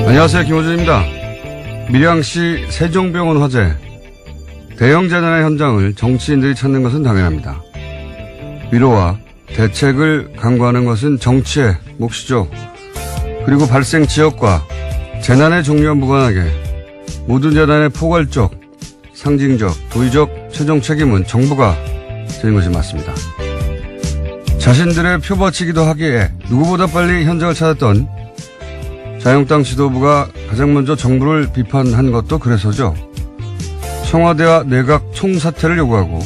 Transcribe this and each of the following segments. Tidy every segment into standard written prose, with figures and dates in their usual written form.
안녕하세요. 김호준입니다. 밀양시 세종병원 화재 대형 재난의 현장을 정치인들이 찾는 것은 당연합니다. 위로와 대책을 강구하는 것은 정치의 몫이죠. 그리고 발생 지역과 재난의 종류와 무관하게 모든 재난의 포괄적, 상징적, 도의적 최종 책임은 정부가 지는 것이 맞습니다. 자신들의 표받치기도 하기에 누구보다 빨리 현장을 찾았던 자유한국당 지도부가 가장 먼저 정부를 비판한 것도 그래서죠. 청와대와 내각 총사퇴를 요구하고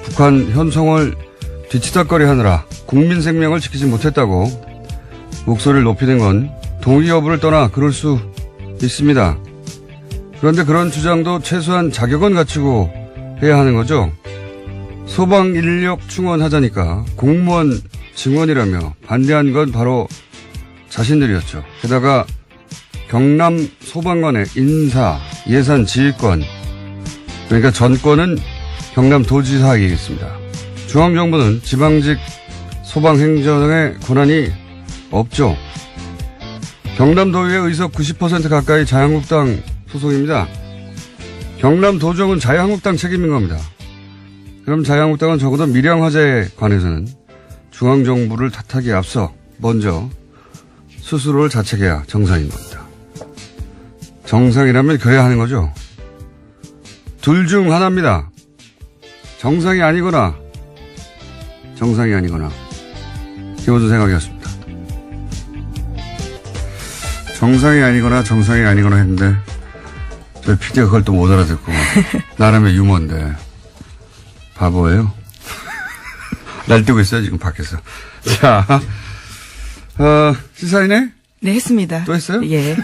북한 현송을 뒤치다거리 하느라 국민 생명을 지키지 못했다고 목소리를 높이는 건 동의 여부를 떠나 그럴 수 있습니다. 그런데 그런 주장도 최소한 자격은 갖추고 해야 하는 거죠. 소방 인력 충원하자니까 공무원 증원이라며 반대한 건 바로 자신들이었죠. 게다가 경남 소방관의 인사, 예산, 지휘권, 그러니까 전권은 경남도지사에게있습니다. 중앙정부는 지방직 소방행정의 권한이 없죠. 경남도의회 의석 90% 가까이 자유한국당 소속입니다. 경남도정은 자유한국당 책임인 겁니다. 그럼 자유한국당은 적어도 밀양 화재에 관해서는 중앙정부를 탓하기에 앞서 먼저 스스로를 자책해야 정상인 겁니다. 정상이라면 그래야 하는 거죠. 둘 중 하나입니다. 정상이 아니거나 정상이 아니거나. 김호준 생각이었습니다. 정상이 아니거나 정상이 아니거나 했는데 저희 PD가 그걸 또 못 알아듣고 나름의 유머인데 바보예요. 날뛰고 있어요 지금 밖에서. 자, 시사인에? 네, 했습니다. 또 했어요? 예.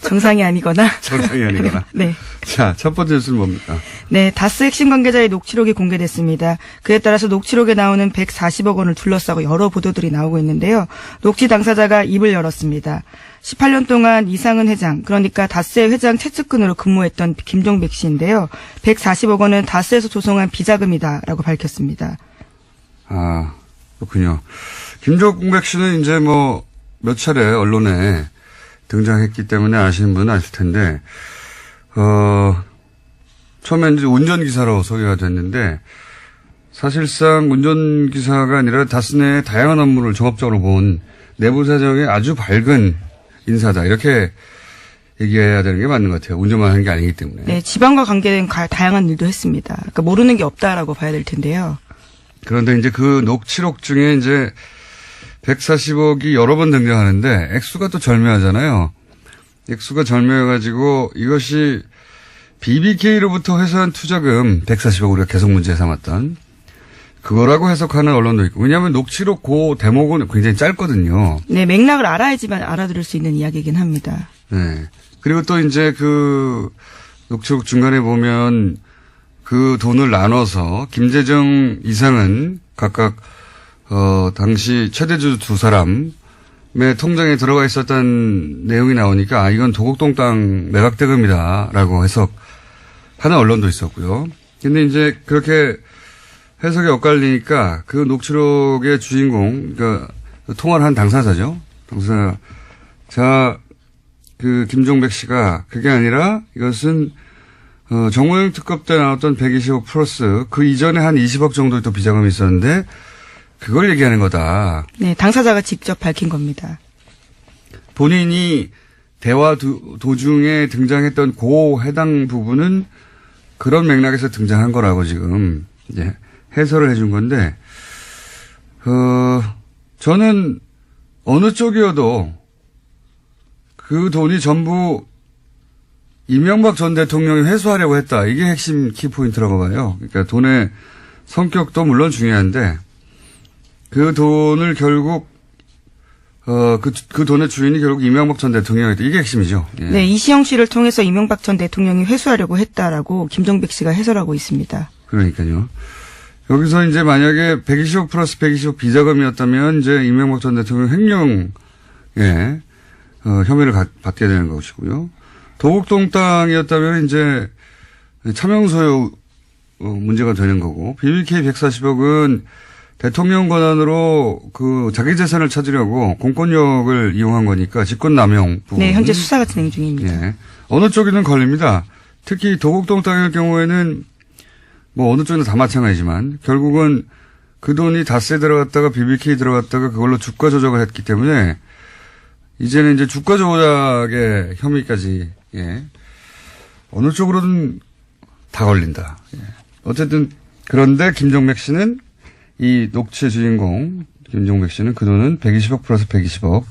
정상이 아니거나. 정상이 아니거나. 네. 자, 첫 번째 뉴스는 뭡니까? 네, 다스 핵심 관계자의 녹취록이 공개됐습니다. 그에 따라서 녹취록에 나오는 140억 원을 둘러싸고 여러 보도들이 나오고 있는데요. 녹취 당사자가 입을 열었습니다. 18년 동안 이상은 회장, 그러니까 다스의 회장 최측근으로 근무했던 김종백 씨인데요. 140억 원은 다스에서 조성한 비자금이다라고 밝혔습니다. 아, 그렇군요. 김종백 씨는 이제 몇 차례 언론에 등장했기 때문에 아시는 분은 아실 텐데, 처음엔 이제 운전기사로 소개가 됐는데, 사실상 운전기사가 아니라 다스 내의 다양한 업무를 종합적으로 본 내부 사정의 아주 밝은 인사다. 이렇게 얘기해야 되는 게 맞는 것 같아요. 운전만 하는 게 아니기 때문에. 네, 지방과 관계된 다양한 일도 했습니다. 그러니까 모르는 게 없다라고 봐야 될 텐데요. 그런데 이제 그 녹취록 중에 이제 140억이 여러 번 등장하는데 액수가 또 절묘하잖아요. 액수가 절묘해가지고 이것이 BBK로부터 회수한 투자금 140억 우리가 계속 문제 삼았던 그거라고 해석하는 언론도 있고. 왜냐하면 녹취록 그 대목은 굉장히 짧거든요. 네, 맥락을 알아야지만 알아들을 수 있는 이야기이긴 합니다. 네. 그리고 또 이제 그 녹취록 중간에 보면 그 돈을 나눠서 김재정 이상은 각각 당시 최대주 두 사람의 통장에 들어가 있었던 내용이 나오니까 이건 도곡동 땅 매각대금이다라고 해석하는 언론도 있었고요. 근데 이제 그렇게 해석이 엇갈리니까 그 녹취록의 주인공, 그러니까 통화를 한 당사자죠. 그 김종백 씨가 그게 아니라 이것은 정호영 특검 때 나왔던 120억 플러스 그 이전에 한 20억 정도의 또 비자금이 있었는데 그걸 얘기하는 거다. 네, 당사자가 직접 밝힌 겁니다. 본인이 대화 도중에 등장했던 그 해당 부분은 그런 맥락에서 등장한 거라고 지금 이제 해설을 해준 건데, 저는 어느 쪽이어도 그 돈이 전부 이명박 전 대통령이 회수하려고 했다. 이게 핵심 키포인트라고 봐요. 그러니까 돈의 성격도 물론 중요한데 그 돈을 결국 그 돈의 주인이 결국 이명박 전 대통령이었다. 이게 핵심이죠. 예. 네, 이시영 씨를 통해서 이명박 전 대통령이 회수하려고 했다라고 김종백 씨가 해설하고 있습니다. 그러니까요. 여기서 이제 만약에 120억 플러스 120억 비자금이었다면 이제 이명박 전 대통령 횡령에 혐의를 받게 되는 것이고요. 도곡동 땅이었다면 이제 차명소유 문제가 되는 거고 BBK 140억은 대통령 권한으로 그 자기 재산을 찾으려고 공권력을 이용한 거니까 직권남용 부분. 네, 현재 수사가 진행 중입니다. 예. 어느 쪽이든 걸립니다. 특히 도곡동 땅의 경우에는 뭐 어느 쪽이나 다 마찬가지지만 결국은 그 돈이 다스에 들어갔다가 BBK 들어갔다가 그걸로 주가 조작을 했기 때문에 이제는 이제 주가 조작의 혐의까지, 예. 어느 쪽으로든 다 걸린다. 예. 어쨌든 그런데 김종백 씨는 이 녹취의 주인공 김종백 씨는 그 돈은 120억 플러스 120억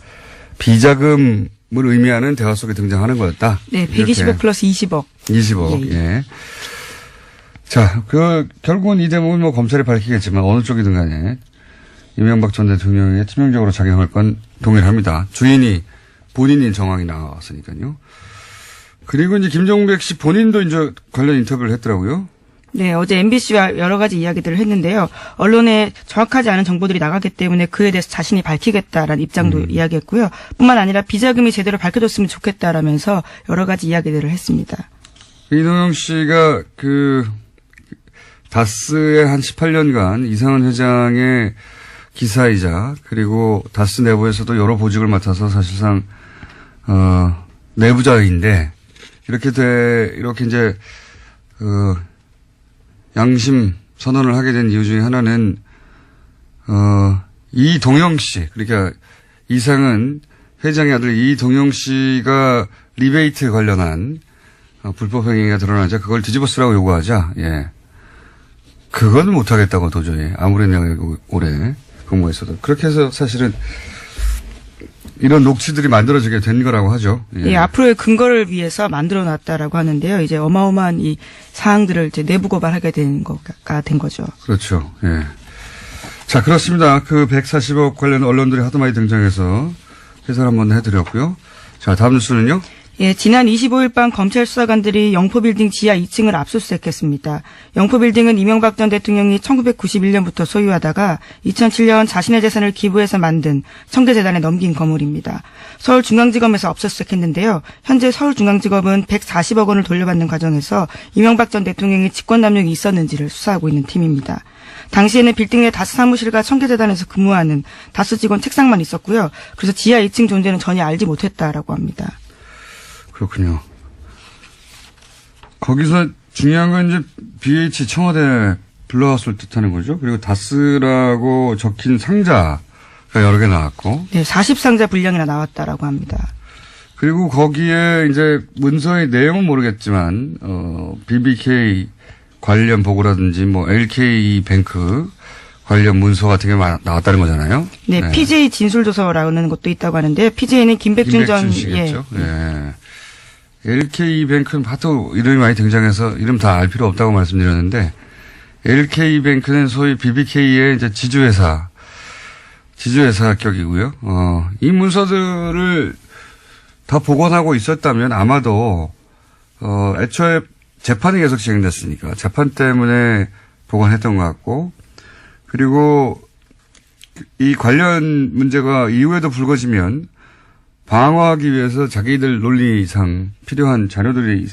비자금을 의미하는 대화 속에 등장하는 거였다. 네, 120억 플러스 20억. 20억. 예. 자, 결국은 이 대목은 뭐 검찰이 밝히겠지만 어느 쪽이든 간에 이명박 전 대통령에 치명적으로 작용할 건 동일합니다. 주인이 본인인 정황이 나왔으니까요. 그리고 이제 김종백 씨 본인도 이제 관련 인터뷰를 했더라고요. 네, 어제 MBC와 여러 가지 이야기들을 했는데요. 언론에 정확하지 않은 정보들이 나가기 때문에 그에 대해서 자신이 밝히겠다라는 입장도 이야기했고요. 뿐만 아니라 비자금이 제대로 밝혀졌으면 좋겠다라면서 여러 가지 이야기들을 했습니다. 이동영 씨가 다스의 한 18년간 이상은 회장의 기사이자 그리고 다스 내부에서도 여러 보직을 맡아서 사실상 내부자인데 이렇게 이제 양심 선언을 하게 된 이유 중에 하나는 이동영 씨 그러니까 이상은 회장의 아들 이동영 씨가 리베이트 관련한 불법 행위가 드러나자 그걸 뒤집어 쓰라고 요구하자. 예. 그건 못하겠다고 도저히 아무리 내가 오래 근무했어도 그렇게 해서 사실은 이런 녹취들이 만들어지게 된 거라고 하죠. 예. 예, 앞으로의 근거를 위해서 만들어놨다라고 하는데요. 이제 어마어마한 이 사항들을 이제 내부 고발하게 된 거가 된 거죠. 그렇죠. 예. 자, 그렇습니다. 그 140억 관련 언론들이 하도 많이 등장해서 해설 한번 해드렸고요. 자, 다음 뉴스는요. 예, 지난 25일 밤 검찰 수사관들이 영포빌딩 지하 2층을 압수수색했습니다. 영포빌딩은 이명박 전 대통령이 1991년부터 소유하다가 2007년 자신의 재산을 기부해서 만든 청계재단에 넘긴 건물입니다. 서울중앙지검에서 압수수색했는데요. 현재 서울중앙지검은 140억 원을 돌려받는 과정에서 이명박 전 대통령이 직권남용이 있었는지를 수사하고 있는 팀입니다. 당시에는 빌딩 내 다스 사무실과 청계재단에서 근무하는 다스 직원 책상만 있었고요. 그래서 지하 2층 존재는 전혀 알지 못했다라고 합니다. 그렇군요. 거기서 중요한 건 이제 BH 청와대 블루하우스를 뜻하는 거죠. 그리고 다스라고 적힌 상자가 여러 개 나왔고. 네, 40상자 분량이나 나왔다라고 합니다. 그리고 거기에 이제 문서의 내용은 모르겠지만, BBK 관련 보고라든지 뭐 LK 뱅크 관련 문서 같은 게 나왔다는 거잖아요. 네, 네. PJ 진술조서라는 것도 있다고 하는데, PJ는 김백준 전. 씨겠죠. 예. 네. LK뱅크는 하도 이름이 많이 등장해서 이름 다 알 필요 없다고 말씀드렸는데 LK뱅크는 소위 BBK의 이제 지주회사 격이고요. 이 문서들을 다 복원하고 있었다면 아마도 애초에 재판이 계속 진행됐으니까 재판 때문에 복원했던 것 같고 그리고 이 관련 문제가 이후에도 불거지면 방어하기 위해서 자기들 논리상 필요한 자료들이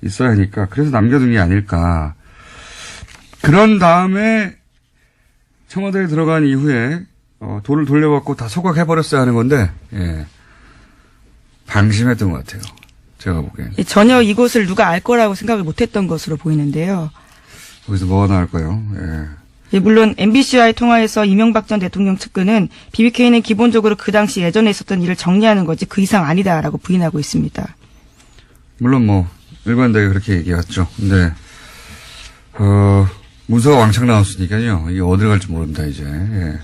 있어야 하니까 그래서 남겨둔 게 아닐까. 그런 다음에 청와대에 들어간 이후에 돈을 돌려받고 다 소각해버렸어야 하는 건데 예. 방심했던 것 같아요. 제가 보기엔. 전혀 이곳을 누가 알 거라고 생각을 못했던 것으로 보이는데요. 거기서 뭐가 나올까요? 예. 예, 물론 MBC와의 통화에서 이명박 전 대통령 측근은 BBK는 기본적으로 그 당시 예전에 있었던 일을 정리하는 거지 그 이상 아니다라고 부인하고 있습니다. 물론 뭐 일관되게 그렇게 얘기했죠. 근데 문서가 왕창 나왔으니까요. 이게 어디로 갈지 모릅니다 이제. 예.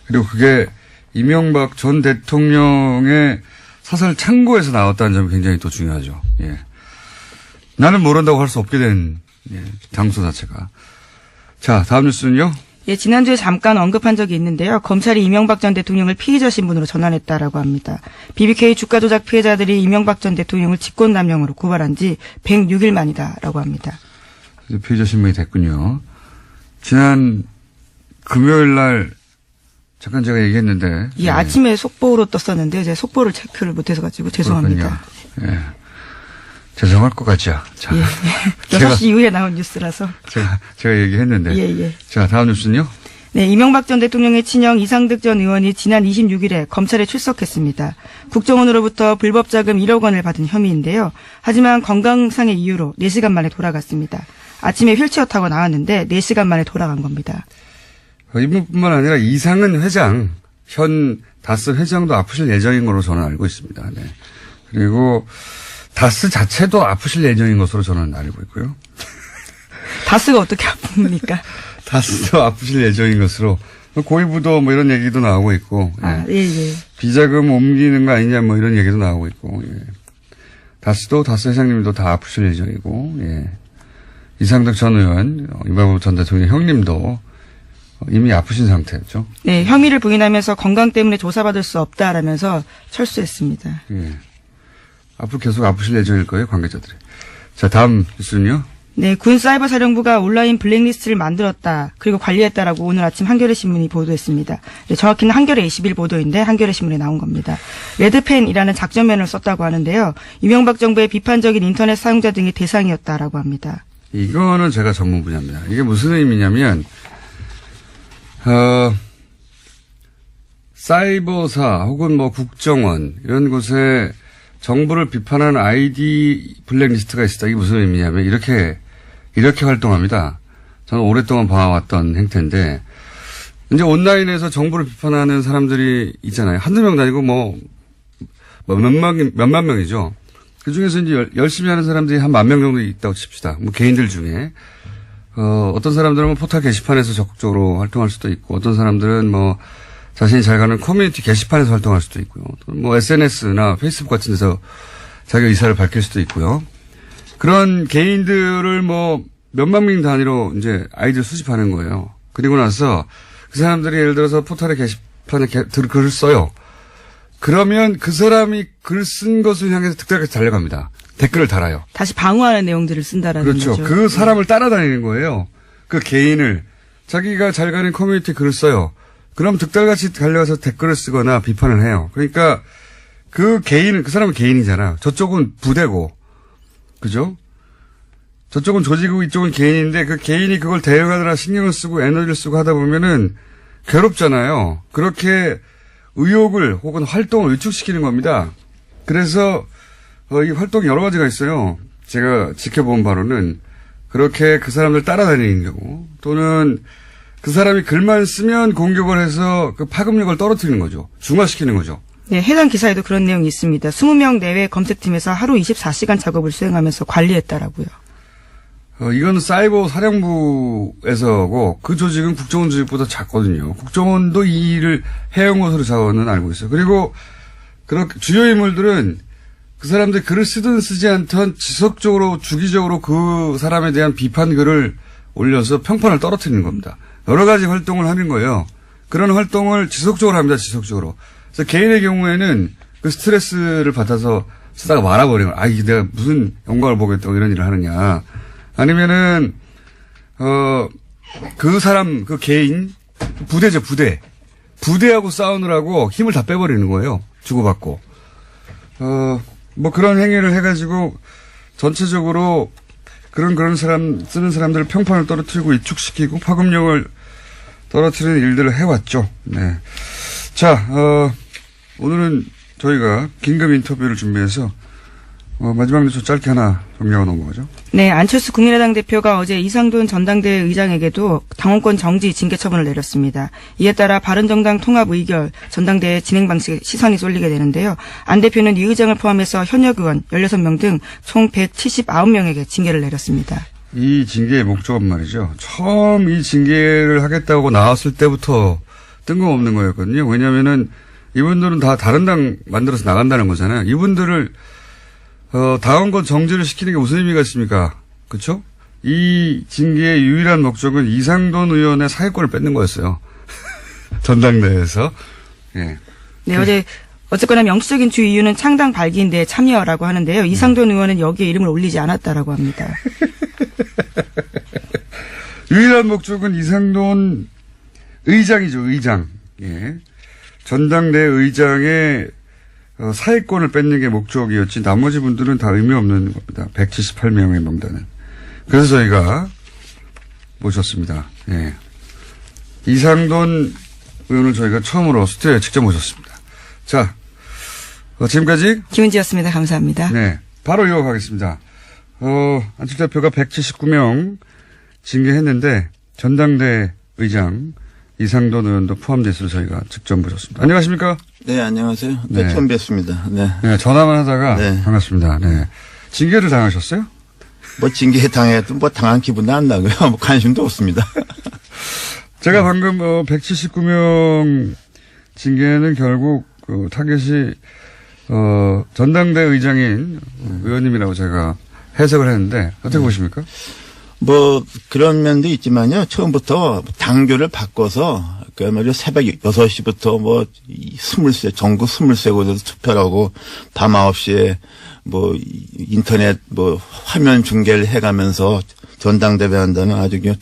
그리고 그게 이명박 전 대통령의 사설 창고에서 나왔다는 점이 굉장히 또 중요하죠. 예. 나는 모른다고 할 수 없게 된 장소 자체가. 자, 다음 뉴스는요? 예, 지난주에 잠깐 언급한 적이 있는데요. 검찰이 이명박 전 대통령을 피의자 신분으로 전환했다라고 합니다. BBK 주가 조작 피해자들이 이명박 전 대통령을 직권남용으로 고발한 지 106일 만이다라고 합니다. 피의자 신분이 됐군요. 지난 금요일 날 잠깐 제가 얘기했는데. 예, 아침에 속보로 떴었는데 제가 속보를 체크를 못해서 가지고 죄송합니다. 예. 죄송할 것 같죠. 자, 예. 6시 이후에 나온 뉴스라서. 제가 얘기했는데. 예. 자, 다음 뉴스는요? 네, 이명박 전 대통령의 친형 이상득 전 의원이 지난 26일에 검찰에 출석했습니다. 국정원으로부터 불법 자금 1억 원을 받은 혐의인데요. 하지만 건강상의 이유로 4시간 만에 돌아갔습니다. 아침에 휠체어 타고 나왔는데 4시간 만에 돌아간 겁니다. 이분뿐만 아니라 이상은 회장, 현 다스 회장도 아프실 예정인 걸로 저는 알고 있습니다. 네. 그리고 다스 자체도 아프실 예정인 것으로 저는 알고 있고요. 다스가 어떻게 아픕니까? 다스도 아프실 예정인 것으로 고위부도 뭐 이런 얘기도 나오고 있고, 아, 예, 예. 비자금 옮기는 거 아니냐 뭐 이런 얘기도 나오고 있고, 예. 다스 회장님도 다 아프실 예정이고, 예. 이상득 전 의원, 이명박 전 대통령 형님도 이미 아프신 상태였죠. 네, 혐의를 부인하면서 건강 때문에 조사받을 수 없다라면서 철수했습니다. 예. 앞으로 계속 아프실 예정일 거예요, 관계자들이. 자, 다음 뉴스는요. 네, 군 사이버 사령부가 온라인 블랙리스트를 만들었다. 그리고 관리했다라고 오늘 아침 한겨레 신문이 보도했습니다. 네, 정확히는 한겨레 21 보도인데 한겨레 신문에 나온 겁니다. 레드펜이라는 작전면을 썼다고 하는데요. 이명박 정부의 비판적인 인터넷 사용자 등의 대상이었다라고 합니다. 이거는 제가 전문 분야입니다. 이게 무슨 의미냐면, 사이버사 혹은 뭐 국정원 이런 곳에 정부를 비판하는 아이디 블랙리스트가 있다. 이게 무슨 의미냐면 이렇게 활동합니다. 저는 오랫동안 봐왔던 행태인데 이제 온라인에서 정부를 비판하는 사람들이 있잖아요. 한두 명도 아니고 몇만 명이죠. 그 중에서 이제 열심히 하는 사람들이 한 10,000명 정도 있다고 칩시다. 뭐 개인들 중에. 어떤 사람들은 뭐 포털 게시판에서 적극적으로 활동할 수도 있고, 어떤 사람들은 뭐 자신이 잘 가는 커뮤니티 게시판에서 활동할 수도 있고요. 또 뭐 SNS나 페이스북 같은 데서 자기 의사를 밝힐 수도 있고요. 그런 개인들을 뭐 몇만 명 단위로 이제 아이디를 수집하는 거예요. 그리고 나서 그 사람들이 예를 들어서 포털의 게시판에 글을 써요. 그러면 그 사람이 글 쓴 것을 향해서 득달까지 달려갑니다. 댓글을 달아요. 다시 방어하는 내용들을 쓴다라는 그렇죠. 거죠. 그 사람을 따라다니는 거예요. 그 개인을. 자기가 잘 가는 커뮤니티 글을 써요. 그럼 득달같이 달려가서 댓글을 쓰거나 비판을 해요. 그러니까 그 사람은 개인이잖아. 저쪽은 부대고. 그죠? 저쪽은 조직이고 이쪽은 개인인데 그 개인이 그걸 대응하느라 신경을 쓰고 에너지를 쓰고 하다 보면은 괴롭잖아요. 그렇게 의욕을 혹은 활동을 위축시키는 겁니다. 그래서 이 활동이 여러 가지가 있어요. 제가 지켜본 바로는 그렇게 그 사람들 따라다니는 경우 또는 그 사람이 글만 쓰면 공격을 해서 그 파급력을 떨어뜨리는 거죠. 중화시키는 거죠. 네, 해당 기사에도 그런 내용이 있습니다. 20명 내외 검색팀에서 하루 24시간 작업을 수행하면서 관리했다라고요. 이건 사이버 사령부에서고 그 조직은 국정원 조직보다 작거든요. 국정원도 이 일을 해온 것으로 저는 알고 있어요. 그리고 그렇게 주요 인물들은 그 사람들이 글을 쓰든 쓰지 않든 지속적으로 주기적으로 그 사람에 대한 비판 글을 올려서 평판을 떨어뜨리는 겁니다. 여러 가지 활동을 하는 거예요. 그런 활동을 지속적으로 합니다. 지속적으로. 그래서 개인의 경우에는 그 스트레스를 받아서 쓰다가 말아버리는 거예요. 이게 내가 무슨 영광을 보겠다고 이런 일을 하느냐. 아니면은 그 사람 그 개인 부대죠. 부대하고 싸우느라고 힘을 다 빼버리는 거예요. 주고받고. 뭐 그런 행위를 해가지고 전체적으로 그런 사람 쓰는 사람들 평판을 떨어뜨리고 위축시키고 파급력을 떨어뜨리는 일들을 해왔죠. 네. 자, 오늘은 저희가 긴급 인터뷰를 준비해서 마지막 뉴스 짧게 하나 정리하고 넘어가죠. 네, 안철수 국민의당 대표가 어제 이상돈 전당대회 의장에게도 당원권 정지 징계 처분을 내렸습니다. 이에 따라 바른정당 통합 의결 전당대회 진행 방식에 시선이 쏠리게 되는데요. 안 대표는 이 의장을 포함해서 현역 의원 16명 등 총 179명에게 징계를 내렸습니다. 이 징계의 목적은 말이죠. 처음 이 징계를 하겠다고 나왔을 때부터 뜬금없는 거였거든요. 왜냐하면은 이분들은 다 다른 당 만들어서 나간다는 거잖아요. 이분들을 당원권 정지를 시키는 게 무슨 의미가 있습니까? 그렇죠? 이 징계의 유일한 목적은 이상돈 의원의 사회권을 뺏는 거였어요. 전당대회에서. 예. 네, 어쨌거나 명시적인 주 이유는 창당 발기인데 참여라고 하는데요. 이상돈 의원은 여기에 이름을 올리지 않았다라고 합니다. 유일한 목적은 이상돈 의장이죠. 의장. 예. 전당대회 의장의 사회권을 뺏는 게 목적이었지 나머지 분들은 다 의미 없는 겁니다. 178명의 명단은. 그래서 저희가 모셨습니다. 예. 이상돈 의원을 저희가 처음으로 스튜디오에 직접 모셨습니다. 자, 지금까지 김은지였습니다. 감사합니다. 네, 바로 이어가겠습니다. 안철수 대표가 179명 징계했는데 전당대 의장 이상돈 의원도 포함돼서 저희가 직접 모셨습니다. 안녕하십니까? 네, 안녕하세요. 네. 처음 뵙습니다. 네. 네, 전화만 하다가 네. 반갑습니다. 네. 징계를 당하셨어요? 뭐 징계 당해도 뭐 당한 기분도 안 나고요. 뭐 관심도 없습니다. 제가 방금 179명 징계는 결국 그 타겟이 전당대 의장인 의원님이라고 제가 해석을 했는데 어떻게 보십니까? 뭐 그런 면도 있지만요. 처음부터 당규를 바꿔서 그야말로 새벽 6시부터 뭐 23, 전국 23곳에서 투표를 하고 밤 9시에 뭐 인터넷 뭐 화면 중계를 해가면서 전당대회 한다는 아주 그냥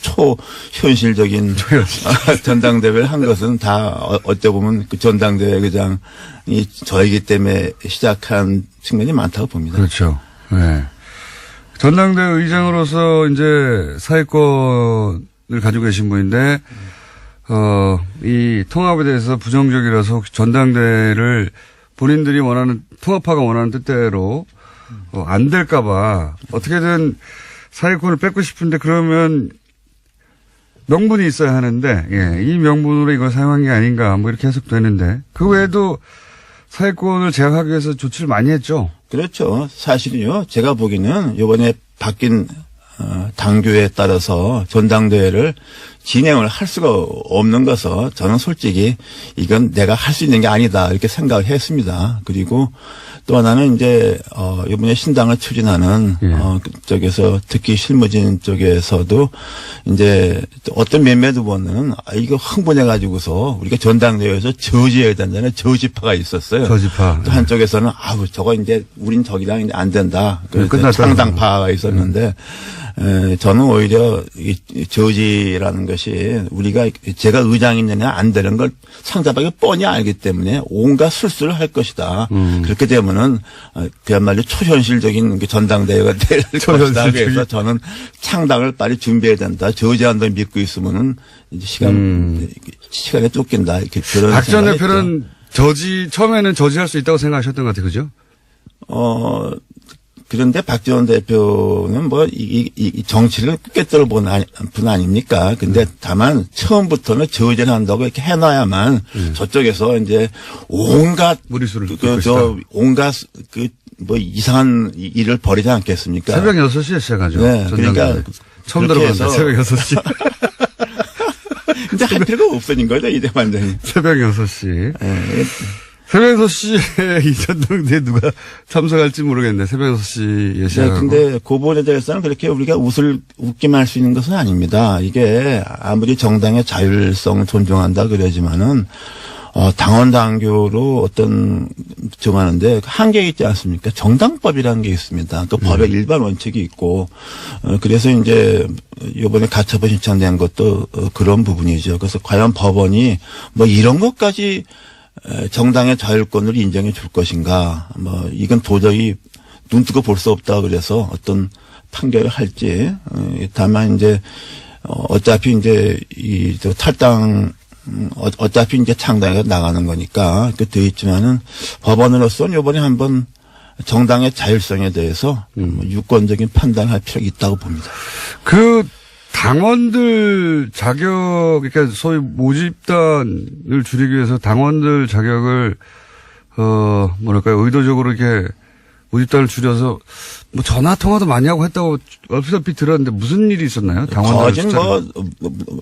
초현실적인 전당대회를 한 것은 다 어떻게 보면 그 전당대회 의장이 저이기 때문에 시작한 측면이 많다고 봅니다. 그렇죠. 네. 전당대 의장으로서 이제 사회권을 가지고 계신 분인데, 이 통합에 대해서 부정적이라서 혹시 전당대를 본인들이 원하는, 통합파가 원하는 뜻대로, 안 될까봐 어떻게든 사회권을 뺏고 싶은데 그러면 명분이 있어야 하는데, 예, 이 명분으로 이걸 사용한 게 아닌가, 뭐 이렇게 해석되는데, 그 외에도 사회권을 제약하기 위해서 조치를 많이 했죠. 그렇죠. 사실은요. 제가 보기에는 이번에 바뀐 당규에 따라서 전당대회를 진행을 할 수가 없는 것은 저는 솔직히 이건 내가 할 수 있는 게 아니다 이렇게 생각을 했습니다. 그리고 또 하나는 이제 이번에 신당을 추진하는 쪽에서 특히 실무진 쪽에서도 이제 어떤 몇몇 의원은 이거 흥분해 가지고서 우리가 전당대회에서 저지해야 된다는 저지파가 있었어요. 저지파. 또 한쪽에서는 아우 저거 이제 우린 저기랑 이제 안 된다. 끝났다. 상당파가 있었는데 저는 오히려 이 저지라는 것이 우리가 제가 의장이느냐 안 되는 걸 상대방이 뻔히 알기 때문에 온갖 술수를 할 것이다. 그렇게 되면은 그야말로 초현실적인 전당대회가 될 것이다. 그래서 저는 창당을 빨리 준비해야 된다. 저지한다 믿고 있으면은 이제 시간에 쫓긴다. 이렇게 그런. 박 전 대표는 처음에는 저지할 수 있다고 생각하셨던 것 같아요. 그죠? 그런데 박 전 대표는 뭐, 이 정치를 꿰뚫어 본 분 아닙니까? 근데 다만 처음부터는 저지를 한다고 이렇게 해놔야만 저쪽에서 이제 온갖, 무리수를 온갖 뭐 이상한 일을 벌이지 않겠습니까? 새벽 6시에 시작하죠. 네. 그러니까. 처음 들어봤는데 새벽 6시. 근데 할 필요가 없어진 거죠, 이제 완전히. 새벽 6시. 네. 새벽 6시에 이 전당대회 누가 참석할지 모르겠네. 새벽 6시에 시작하고. 네, 근데 그 부분에 대해서는 그렇게 우리가 웃기만 할 수 있는 것은 아닙니다. 이게 아무리 정당의 자율성을 존중한다 그러지만은 당원 당규로 어떤 정하는데 한계가 있지 않습니까? 정당법이라는 게 있습니다. 또 법의 일반 원칙이 있고 그래서 이제 이번에 가처분 신청된 것도 그런 부분이죠. 그래서 과연 법원이 뭐 이런 것까지 정당의 자율권을 인정해 줄 것인가. 뭐 이건 도저히 눈 뜨고 볼 수 없다 그래서 어떤 판결을 할지. 다만 이제 어차피 이제 이 탈당 어차피 이제 창당에 나가는 거니까 그 돼 있지만은 법원으로서는 이번에 한번 정당의 자율성에 대해서 유권적인 판단을 할 필요가 있다고 봅니다. 그 당원들 자격, 그러니까 소위 모집단을 줄이기 위해서 당원들 자격을, 뭐랄까요, 의도적으로 이렇게 모집단을 줄여서 뭐 전화 통화도 많이 하고 했다고 얼핏 들었는데 무슨 일이 있었나요? 당원들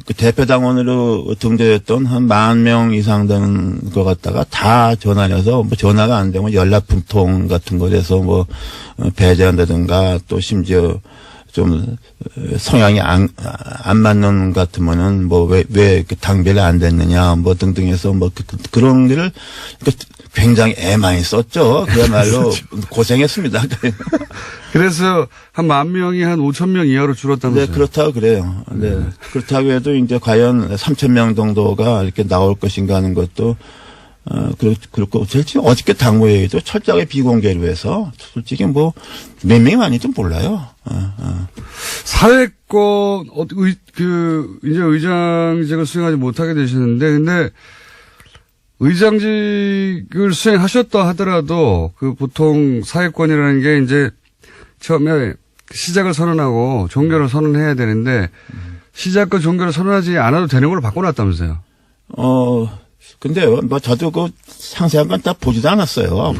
그 대표 당원으로 등재됐던 한 10,000명 이상 되는 거 갖다가 다 전화해서 뭐 전화가 안 되면 연락풍통 같은 거에서 뭐 배제한다든가 또 심지어 좀 성향이 안 맞는 것 같으면은 뭐 왜 당별이 안 됐느냐 뭐 등등해서 뭐 그런 일을 굉장히 애 많이 썼죠. 그야말로 고생했습니다. 그래서 한 10,000명이 한 5,000명 이하로 줄었다면서요? 네, 그렇다고 그래요. 네. 그렇다고 해도 이제 과연 3,000명 정도가 이렇게 나올 것인가 하는 것도 그렇고, 솔직히 어저께 당무회의도 철저하게 비공개로 해서, 솔직히 뭐, 몇 명이 많이도 몰라요. 사회권, 이제 의장직을 수행하지 못하게 되시는데, 근데, 의장직을 수행하셨다 하더라도, 보통 사회권이라는 게 이제, 처음에 시작을 선언하고 종결을 선언해야 되는데, 시작과 종결을 선언하지 않아도 되는 걸로 바꿔놨다면서요? 근데 뭐 저도 그 상세한 건 다 보지도 않았어요.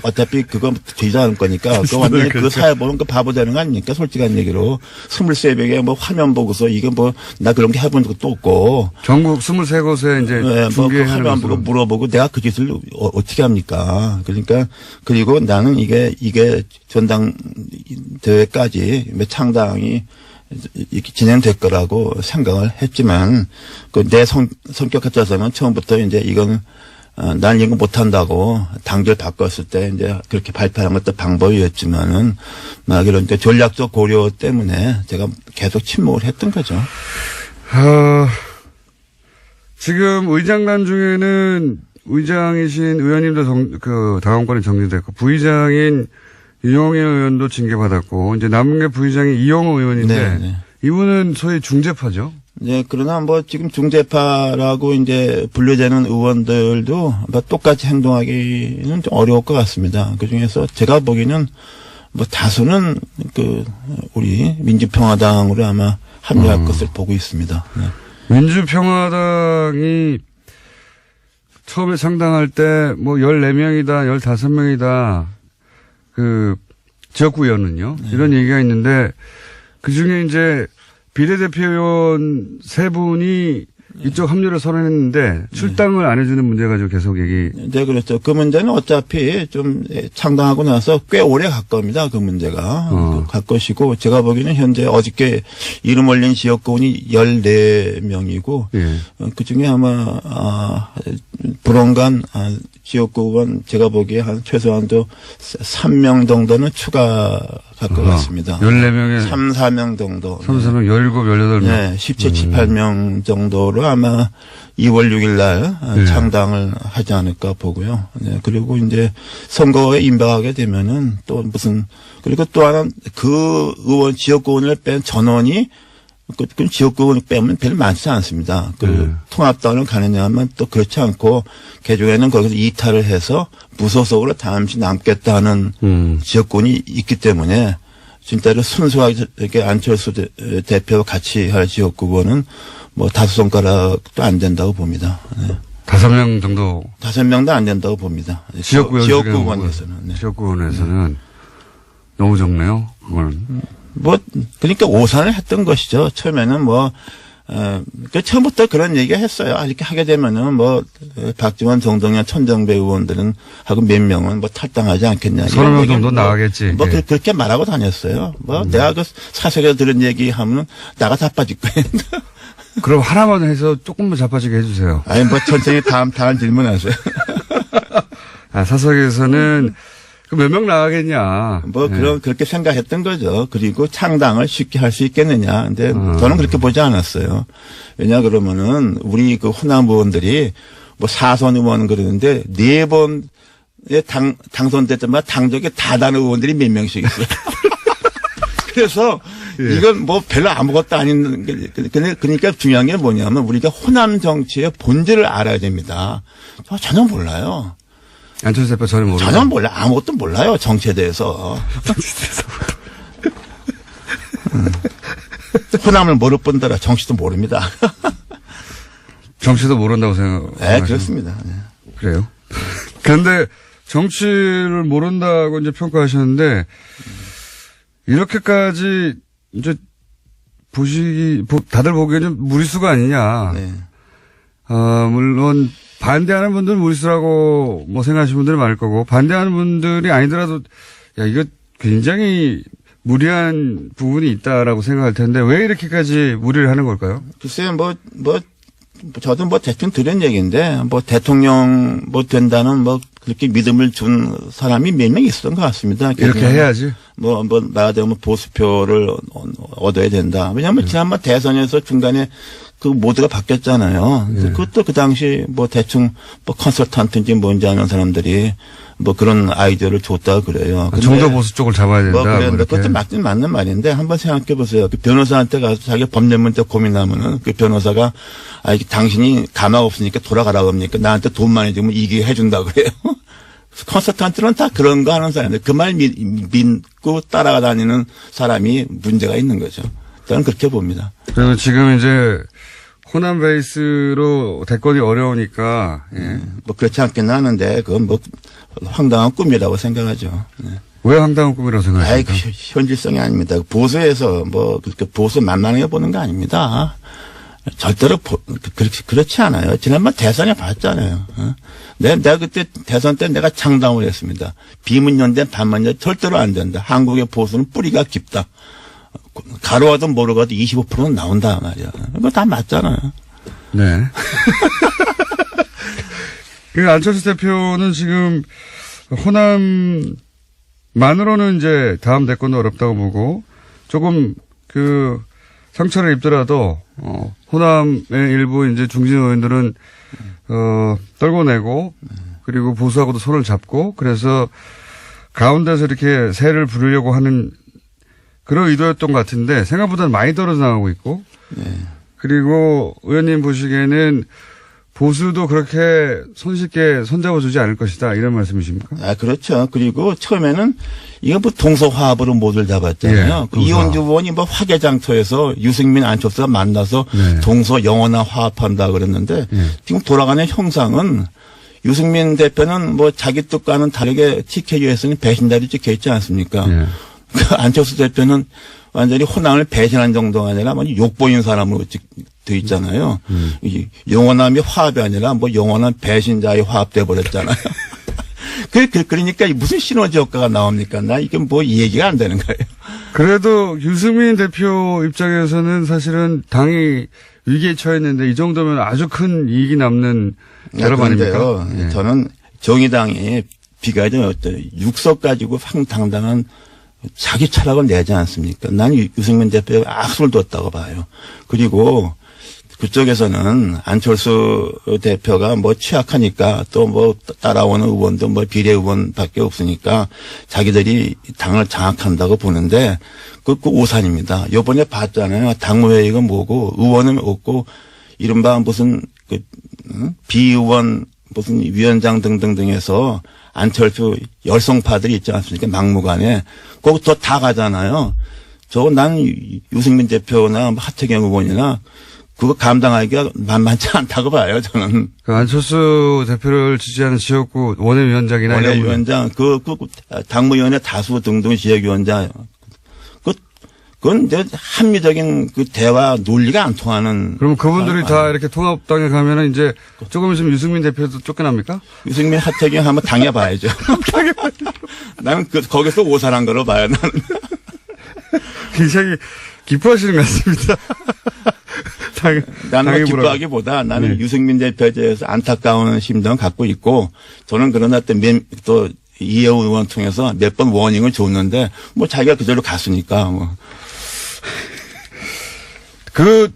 어차피 그거 되지도 않을 거니까. 그 완전히 그 사회 보는 거 바보 되는 거 아닙니까? 솔직한 얘기로. 23명에 뭐 화면 보고서 이게 뭐 나 그런 게 해본 적도 없고. 전국 23곳에 이제 네, 뭐그 화면 보고 것으로. 물어보고 내가 그 짓을 어떻게 합니까? 그러니까 그리고 나는 이게 전당대회까지 창당이 이렇게 진행될 거라고 생각을 했지만, 내 성격 같아서는 처음부터 이제 이건, 난 이거 못한다고 당절 바꿨을 때 이제 그렇게 발표하는 것도 방법이었지만은, 막 이런 전략적 고려 때문에 제가 계속 침묵을 했던 거죠. 지금 의장단 중에는 의장이신 의원님도 당원권이 정지됐고, 부의장인 윤영애 의원도 징계받았고, 이제 남은 게 부의장이 이영호 의원인데, 네. 이분은 소위 중재파죠? 네, 그러나 뭐 지금 중재파라고 이제 분류되는 의원들도 뭐 똑같이 행동하기는 좀 어려울 것 같습니다. 그 중에서 제가 보기에는 뭐 다수는 우리 민주평화당으로 아마 합류할 것을 보고 있습니다. 네. 민주평화당이 처음에 창당할 때 뭐 14명이다, 15명이다, 지역구 의원은요. 네. 이런 얘기가 있는데, 그 중에 이제 비례대표의원 3분이 이쪽 합류를 선언했는데, 출당을 안 해주는 문제 가지고 계속 네, 그렇죠. 그 문제는 어차피 좀 창당하고 나서 꽤 오래 갈 겁니다. 그 문제가. 갈 것이고, 제가 보기에는 현재 어저께 이름 올린 지역구원이 14명이고, 예. 그 중에 아마, 불원간 지역구원 제가 보기에 한 최소한도 3명 정도는 추가할 것 같습니다. 14명에 3, 4명 정도. 3, 4명, 17, 18명. 네, 17, 18명 정도로 아마 2월 6일 날 네. 창당을 하지 않을까 보고요. 네, 그리고 이제 선거에 임박하게 되면은 또 그리고 또 하나 그 의원, 지역구원을 뺀 전원이 그 지역구를 빼면 별로 많지 않습니다. 통합당을 가느냐 하면 또 그렇지 않고 개종에는 거기서 이탈을 해서 무소속으로 잠시 남겠다는 지역구이 있기 때문에 진짜로 순수하게 이렇게 안철수 대표와 같이 할 지역구는 뭐 5손가락도 안 된다고 봅니다. 네. 5명 정도. 5명도 안 된다고 봅니다. 지역구원에서는. 네. 지역구원에서는 너무 적네요. 그거는. 그러니까 오산을 했던 것이죠. 처음에는 처음부터 그런 얘기 했어요. 이렇게 하게 되면은 박지원, 정동영, 천정배 의원들은 하고 몇 명은 탈당하지 않겠냐. 30명 정도 나가겠지. 예. 그렇게 말하고 다녔어요. 내가 사석에서 들은 얘기 하면 나가 자빠질 거예요. 그럼 하나만 해서 조금만 자빠지게 해주세요. 천천히 다음 질문하세요. 사석에서는 몇 명 나가겠냐. 그렇게 생각했던 거죠. 그리고 창당을 쉽게 할 수 있겠느냐. 근데 저는 그렇게 보지 않았어요. 왜냐 그러면은 우리 호남 의원들이 4선 의원 그러는데 4번에 당선될 때마다 당적에 다 다른 의원들이 몇 명씩 있어요. 그래서 이건 별로 아무것도 아닌, 그러니까 중요한 게 뭐냐면 우리가 호남 정치의 본질을 알아야 됩니다. 전혀 몰라요. 안철수 대표 전혀 모르죠. 전혀 몰라요. 아무것도 몰라요. 정치에 대해서. 호남을 모를 뿐더러 정치도 모릅니다. 정치도 모른다고 생각하시나요? 네, 그렇습니다. 네. 그래요? 그런데 정치를 모른다고 이제 평가하셨는데, 이렇게까지 이제 다들 보기에는 무리수가 아니냐. 네. 물론 반대하는 분들은 무리수라고 생각하시는 분들이 많을 거고, 반대하는 분들이 아니더라도 이거 굉장히 무리한 부분이 있다라고 생각할 텐데 왜 이렇게까지 무리를 하는 걸까요? 글쎄요, 저도 뭐 대충 들은 얘기인데 뭐 대통령 뭐 된다는 뭐 그렇게 믿음을 준 사람이 몇 명 있었던 것 같습니다. 이렇게 해야지. 뭐 말하자면 보수표를 얻어야 된다. 왜냐하면 지난번 대선에서 중간에 그 모드가 바뀌었잖아요. 그래서 그것도 그 당시 뭐 대충 뭐 컨설턴트인지 뭔지 아는 사람들이 뭐 그런 아이디어를 줬다 그래요. 정도 보수 쪽을 잡아야 된다. 뭐 그런데 이렇게. 그것도 맞는 말인데 한번 생각해 보세요. 그 변호사한테 가서 자기 법률 문제 고민하면은 그 변호사가 이게 당신이 가망 없으니까 돌아가라고 합니까? 나한테 돈 많이 주면 이게 해준다 그래요. 컨설턴트는 다 그런 거 하는 사람인데 그 말 믿고 따라가 다니는 사람이 문제가 있는 거죠. 저는 그렇게 봅니다. 그리고 지금 이제 호남 베이스로 대권이 어려우니까 예. 뭐 그렇지 않겠나 하는데 그건 뭐 황당한 꿈이라고 생각하죠. 네. 왜 황당한 꿈이라고 생각하십니까? 현실성이 아닙니다. 보수에서 뭐 그렇게 보수 만만하게 보는 거 아닙니다. 절대로 그렇지 않아요. 지난번 대선에 봤잖아요. 내가 그때 대선 때 내가 창당을 했습니다. 비문연대 반문연대 절대로 안 된다. 한국의 보수는 뿌리가 깊다. 가로가든 모르가도 25%는 나온다 말이야. 이거 다 맞잖아요. 네. 그 안철수 대표는 지금 호남만으로는 이제 다음 대권도 어렵다고 보고 조금 그 상처를 입더라도 호남의 일부 이제 중진 의원들은 떨궈내고 그리고 보수하고도 손을 잡고 그래서 가운데서 이렇게 새를 부르려고 하는 그런 의도였던 것 같은데 생각보다는 많이 떨어져 나가고 있고 그리고 의원님 보시기에는 보수도 그렇게 손쉽게 손잡아주지 않을 것이다 이런 말씀이십니까? 그렇죠. 그리고 처음에는 이거 뭐 동서화합으로 모두를 잡았잖아요. 예, 이원주 의원이 뭐 화개장터에서 유승민 안철수가 만나서 네. 동서 영원한 화합한다 그랬는데 지금 돌아가는 형상은 유승민 대표는 뭐 자기 뜻과는 다르게 TKU에서는 배신자로 찍혀 있지 않습니까? 예. 안철수 대표는 완전히 호남을 배신한 정도가 아니라 완전 욕보인 사람으로 돼 있잖아요. 이 영원함이 화합이 아니라 뭐 영원한 배신자의 화합돼 버렸잖아요. 그러니까 무슨 시너지 효과가 나옵니까? 나 이게 뭐 얘기가 안 되는 거예요. 그래도 유승민 대표 입장에서는 사실은 당이 위기에 처했는데 이 정도면 아주 큰 이익이 남는 결합 아닙니까? 예. 저는 정의당이 비가좀 어때요? 6석 가지고 황당당한 자기 철학을 내지 않습니까? 난 유승민 대표가 악수를 뒀다고 봐요. 그리고 그쪽에서는 안철수 대표가 뭐 취약하니까 또 뭐 따라오는 의원도 뭐 비례 의원밖에 없으니까 자기들이 당을 장악한다고 보는데 그 오산입니다. 요번에 봤잖아요. 당무회의가 뭐고 의원은 없고 이른바 무슨 비의원 무슨 위원장 등등등에서 안철수 열성파들이 있지 않습니까? 막무가내. 거기서 다 가잖아요. 난 유승민 대표나 하태경 의원이나 그거 감당하기가 만만치 않다고 봐요, 저는. 그 안철수 대표를 지지하는 지역구 원외위원장이나 원외위원장, 당무위원회 다수 등등 지역위원장. 그건 이제 합리적인 그 대화 논리가 안 통하는. 그럼 그분들이 다 이렇게 통합당에 가면은 이제 조금 있으면 유승민 대표도 쫓겨납니까? 유승민, 하태경 한번 당해봐야죠. 나는 거기서 오산한 거로 봐요, 나는. 굉장히 기뻐하시는 것 같습니다. 나는 뭐 기뻐하기보다 나는 유승민 대표에 대해서 안타까운 심정을 갖고 있고 저는 그러나 또 이혜원 의원 통해서 몇 번 워닝을 줬는데 뭐 자기가 그대로 갔으니까 뭐. 그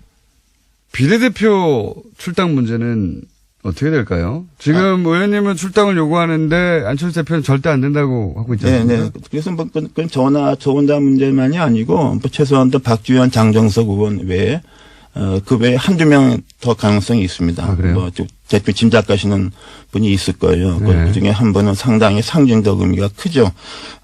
비례대표 출당 문제는 어떻게 될까요? 지금 의원님은 출당을 요구하는데 안철수 대표는 절대 안 된다고 하고 있잖아요. 네. 그래서 뭐 그건 저나 저 혼자 문제만이 아니고 뭐 최소한도 박주현, 장정석 의원 외에 그 외에 한두 명 더 가능성이 있습니다. 그래요? 뭐 대표 짐작하시는 분이 있을 거예요. 네. 그 중에 한 분은 상당히 상징적 의미가 크죠.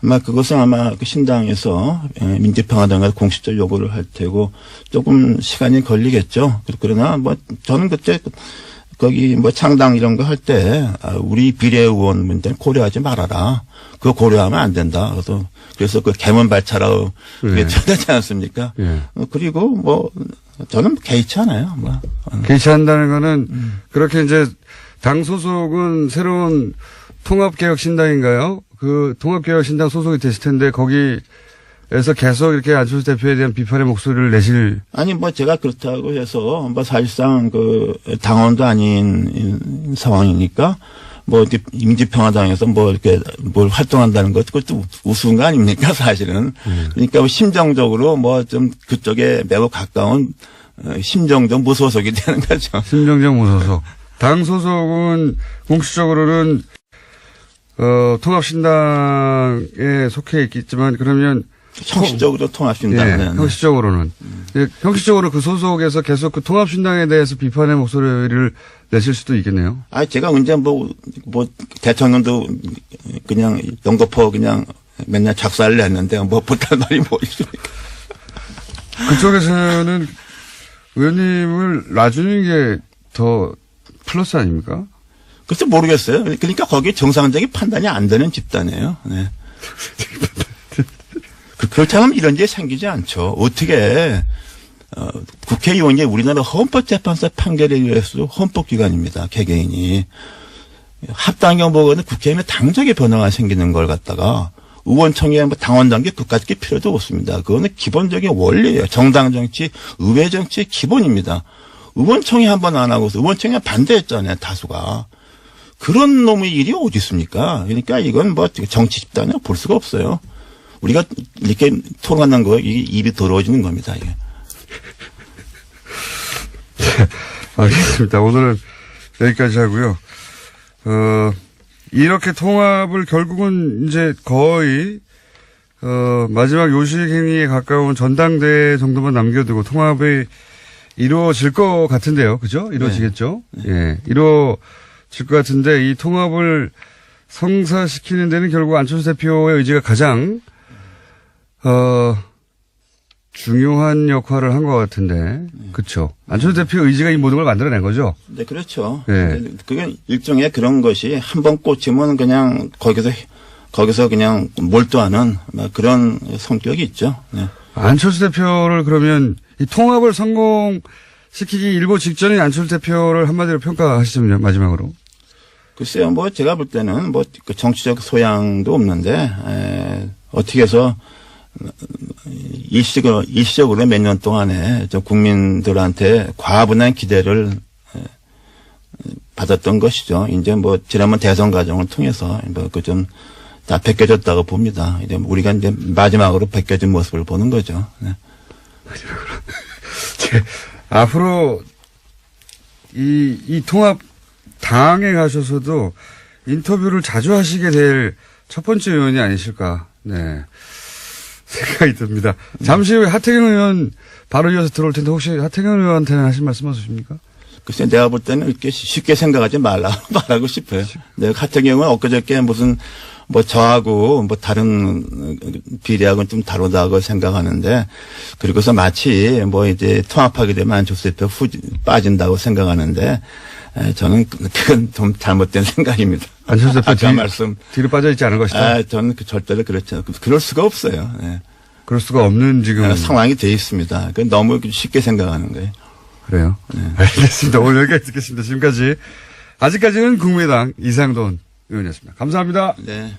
아마 그것은 아마 그 신당에서 민주평화당과 공식적 요구를 할 테고 조금 시간이 걸리겠죠. 그러나 뭐 저는 그때 거기 뭐 창당 이런 거 할 때 우리 비례의원 문제는 고려하지 말아라. 그거 고려하면 안 된다. 그래서 그 개문발차라고 그게 되지 않습니까? 예. 그리고 뭐 저는 개의치 않아요. 뭐. 개의치한다는 거는 그렇게 이제 당 소속은 새로운 통합개혁신당인가요? 그 통합개혁신당 소속이 됐을 텐데 거기에 계속 이렇게 안철수 대표에 대한 비판의 목소리를 내실. 아니, 뭐, 제가 그렇다고 해서, 뭐, 사실상 당원도 아닌 상황이니까, 뭐, 이렇게 민주평화당에서 뭐, 이렇게 뭘 활동한다는 것, 그것도 우스운 거 아닙니까, 사실은. 그러니까 뭐 심정적으로 뭐, 좀 그쪽에 매우 가까운, 심정적 무소속이 되는 거죠. 심정적 무소속. 당 소속은 공식적으로는, 통합신당에 속해 있겠지만, 그러면 형식적으로 통합신당. 예, 형식적으로는. 예, 형식적으로 그 소속에서 계속 그 통합신당에 대해서 비판의 목소리를 내실 수도 있겠네요. 아, 제가 언제 대통령도 그냥 연거포 그냥 맨날 작사를 했는데 뭐 못할 말이 뭐 있습니까? 그쪽에서는 의원님을 놔주는 게 더 플러스 아닙니까? 글쎄 모르겠어요. 그러니까 거기에 정상적인 판단이 안 되는 집단이에요. 네. 그렇다면 이런 게 생기지 않죠. 어떻게 국회의원이 우리나라 헌법재판소 판결에 의해서 헌법기관입니다. 개개인이. 합당경 보고는 국회의원의 당적의 변화가 생기는 걸 갖다가 의원총회 뭐 당원 단계 그까짓 게 필요도 없습니다. 그거는 기본적인 원리예요. 정당 정치, 의회 정치의 기본입니다. 의원총회 한 번 안 하고서 의원총회 반대했잖아요. 다수가. 그런 놈의 일이 어디 있습니까? 그러니까 이건 뭐 정치 집단이라고 볼 수가 없어요. 우리가 이렇게 토론하는 거 이게 입이 더러워지는 겁니다. 이게. 알겠습니다. 오늘은 여기까지 하고요. 이렇게 통합을 결국은 이제 거의 마지막 요식 행위에 가까운 전당대회 정도만 남겨두고 통합이 이루어질 것 같은데요. 그죠? 이루어지겠죠? 네. 예. 이루어질 것 같은데 이 통합을 성사시키는 데는 결국 안철수 대표의 의지가 가장 중요한 역할을 한 것 같은데, 그렇죠. 안철수 대표의 의지가 이 모든 걸 만들어낸 거죠. 네, 그렇죠. 네. 그게 일종의 그런 것이 한 번 꽂히면 그냥 거기서 그냥 몰두하는 그런 성격이 있죠. 네. 안철수 대표를 그러면 이 통합을 성공시키기 일보 직전에 안철수 대표를 한마디로 평가하시면요, 마지막으로. 글쎄요, 뭐 제가 볼 때는 뭐 정치적 소양도 없는데 어떻게 해서 일시적으로 몇 년 동안에 좀 국민들한테 과분한 기대를 받았던 것이죠. 이제 뭐 지난번 대선 과정을 통해서 뭐 그 좀 다 벗겨졌다고 봅니다. 이제 우리가 이제 마지막으로 벗겨진 모습을 보는 거죠. 네. 마지막으로. 앞으로 이 통합 당에 가셔서도 인터뷰를 자주 하시게 될 첫 번째 의원이 아니실까. 네. 생각이 듭니다. 잠시 후에 하태경 의원 바로 이어서 들어올 텐데 혹시 하태경 의원한테는 하실 말씀 없으십니까? 글쎄 내가 볼 때는 이렇게 쉽게 생각하지 말라고 싶어요. 내가 하태경은 엊그저께 무슨 뭐 저하고 뭐 다른 비례하고는 좀 다르다고 생각하는데 그리고서 마치 뭐 이제 통합하게 되면 안철수 대표 빠진다고 생각하는데 저는 그건 좀 잘못된 생각입니다. 안철수 대표 뒤로 빠져 있지 않은 것이다. 저는 절대로 그렇지 않고 그럴 수가 없어요. 네. 그럴 수가 없는 지금 상황이 돼 있습니다. 너무 쉽게 생각하는 거예요. 그래요? 네. 알겠습니다. 오늘 여기까지 듣겠습니다. 지금까지 아직까지는 국민의당 이상돈 의원이었습니다. 감사합니다. 네.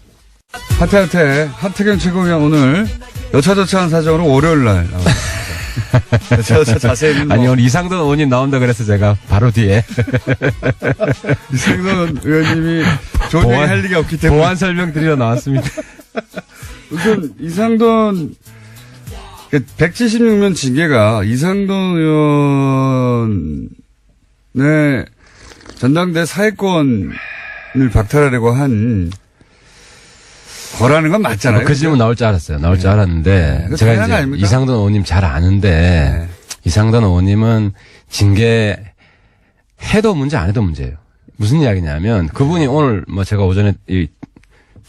하태경 최고위원 오늘 여차저차한 사정으로 월요일 날 나왔습니다. 여차저차 자세히는 아니 오늘 이상돈 의원님 나온다 그래서 제가 바로 뒤에 이상돈 의원님이 좋은 얘기 할 리가 없기 때문에 보완 설명 드리러 나왔습니다. 우선 이상돈 176명 징계가 이상돈 의원의 전당대 사회권을 박탈하려고 한 거라는 건 맞잖아요. 그 질문 나올 줄 알았어요. 나올 줄 알았는데 네. 제가 이제 아닙니까? 이상돈 의원님 잘 아는데 네. 이상돈 의원님은 징계 해도 문제 안 해도 문제예요. 무슨 이야기냐면 그분이 오늘 뭐 제가 오전에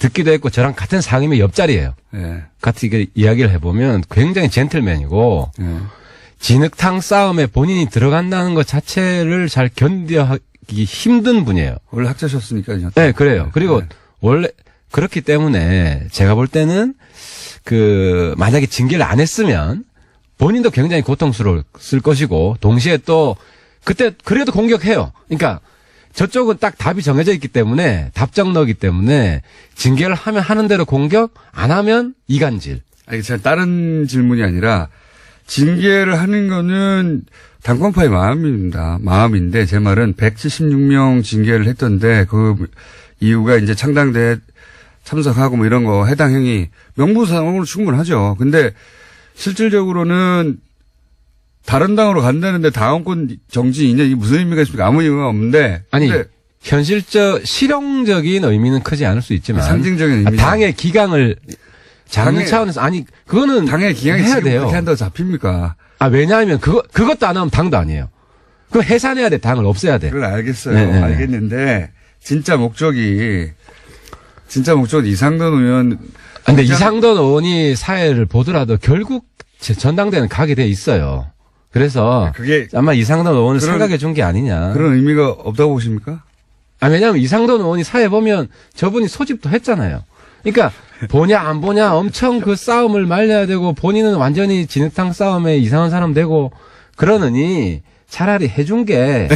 듣기도 했고 저랑 같은 상임위 옆자리예요. 네. 같이 이야기를 해보면 굉장히 젠틀맨이고 네. 진흙탕 싸움에 본인이 들어간다는 것 자체를 잘 견뎌하기 힘든 분이에요. 원래 학자셨으니까요. 네, 그래요. 그리고 원래 그렇기 때문에 제가 볼 때는 만약에 징계를 안 했으면 본인도 굉장히 고통스러웠을 것이고 동시에 또 그때 그래도 공격해요. 그러니까 저쪽은 딱 답이 정해져 있기 때문에 답정너기 때문에 징계를 하면 하는 대로 공격 안 하면 이간질. 아니, 제가 다른 질문이 아니라 징계를 하는 거는 당권파의 마음인데 제 말은 176명 징계를 했던데 그 이유가 이제 창당대회 참석하고 뭐 이런 거 해당 행위 명분상으로 충분하죠. 근데 실질적으로는 다른 당으로 간다는데 당원권 정지 2년 이게 무슨 의미가 있습니까? 아무 의미가 없는데. 아니 근데 실용적인 의미는 크지 않을 수 있지만 상징적인 의미. 당의 기강을 잡는 당의- 차원에서 아니 그거는 당의 기강이 해야 지금 돼요. 그렇게 한다고 잡힙니까? 왜냐하면 그것도 안 하면 당도 아니에요. 그거 해산해야 돼. 당을 없애야 돼. 그걸 알겠어요. 네. 알겠는데 진짜 목적은 이상돈 의원. 근데 이상돈 의원이 사회를 보더라도 결국 전당대회는 가게 돼 있어요. 그래서 그게 아마 이상돈 의원을 그런- 생각해 준 게 아니냐. 그런 의미가 없다고 보십니까? 왜냐하면 이상돈 의원이 사회 보면 저분이 소집도 했잖아요. 그러니까 보냐 안 보냐 엄청 그 싸움을 말려야 되고 본인은 완전히 진흙탕 싸움에 이상한 사람 되고 그러느니 차라리 해준 게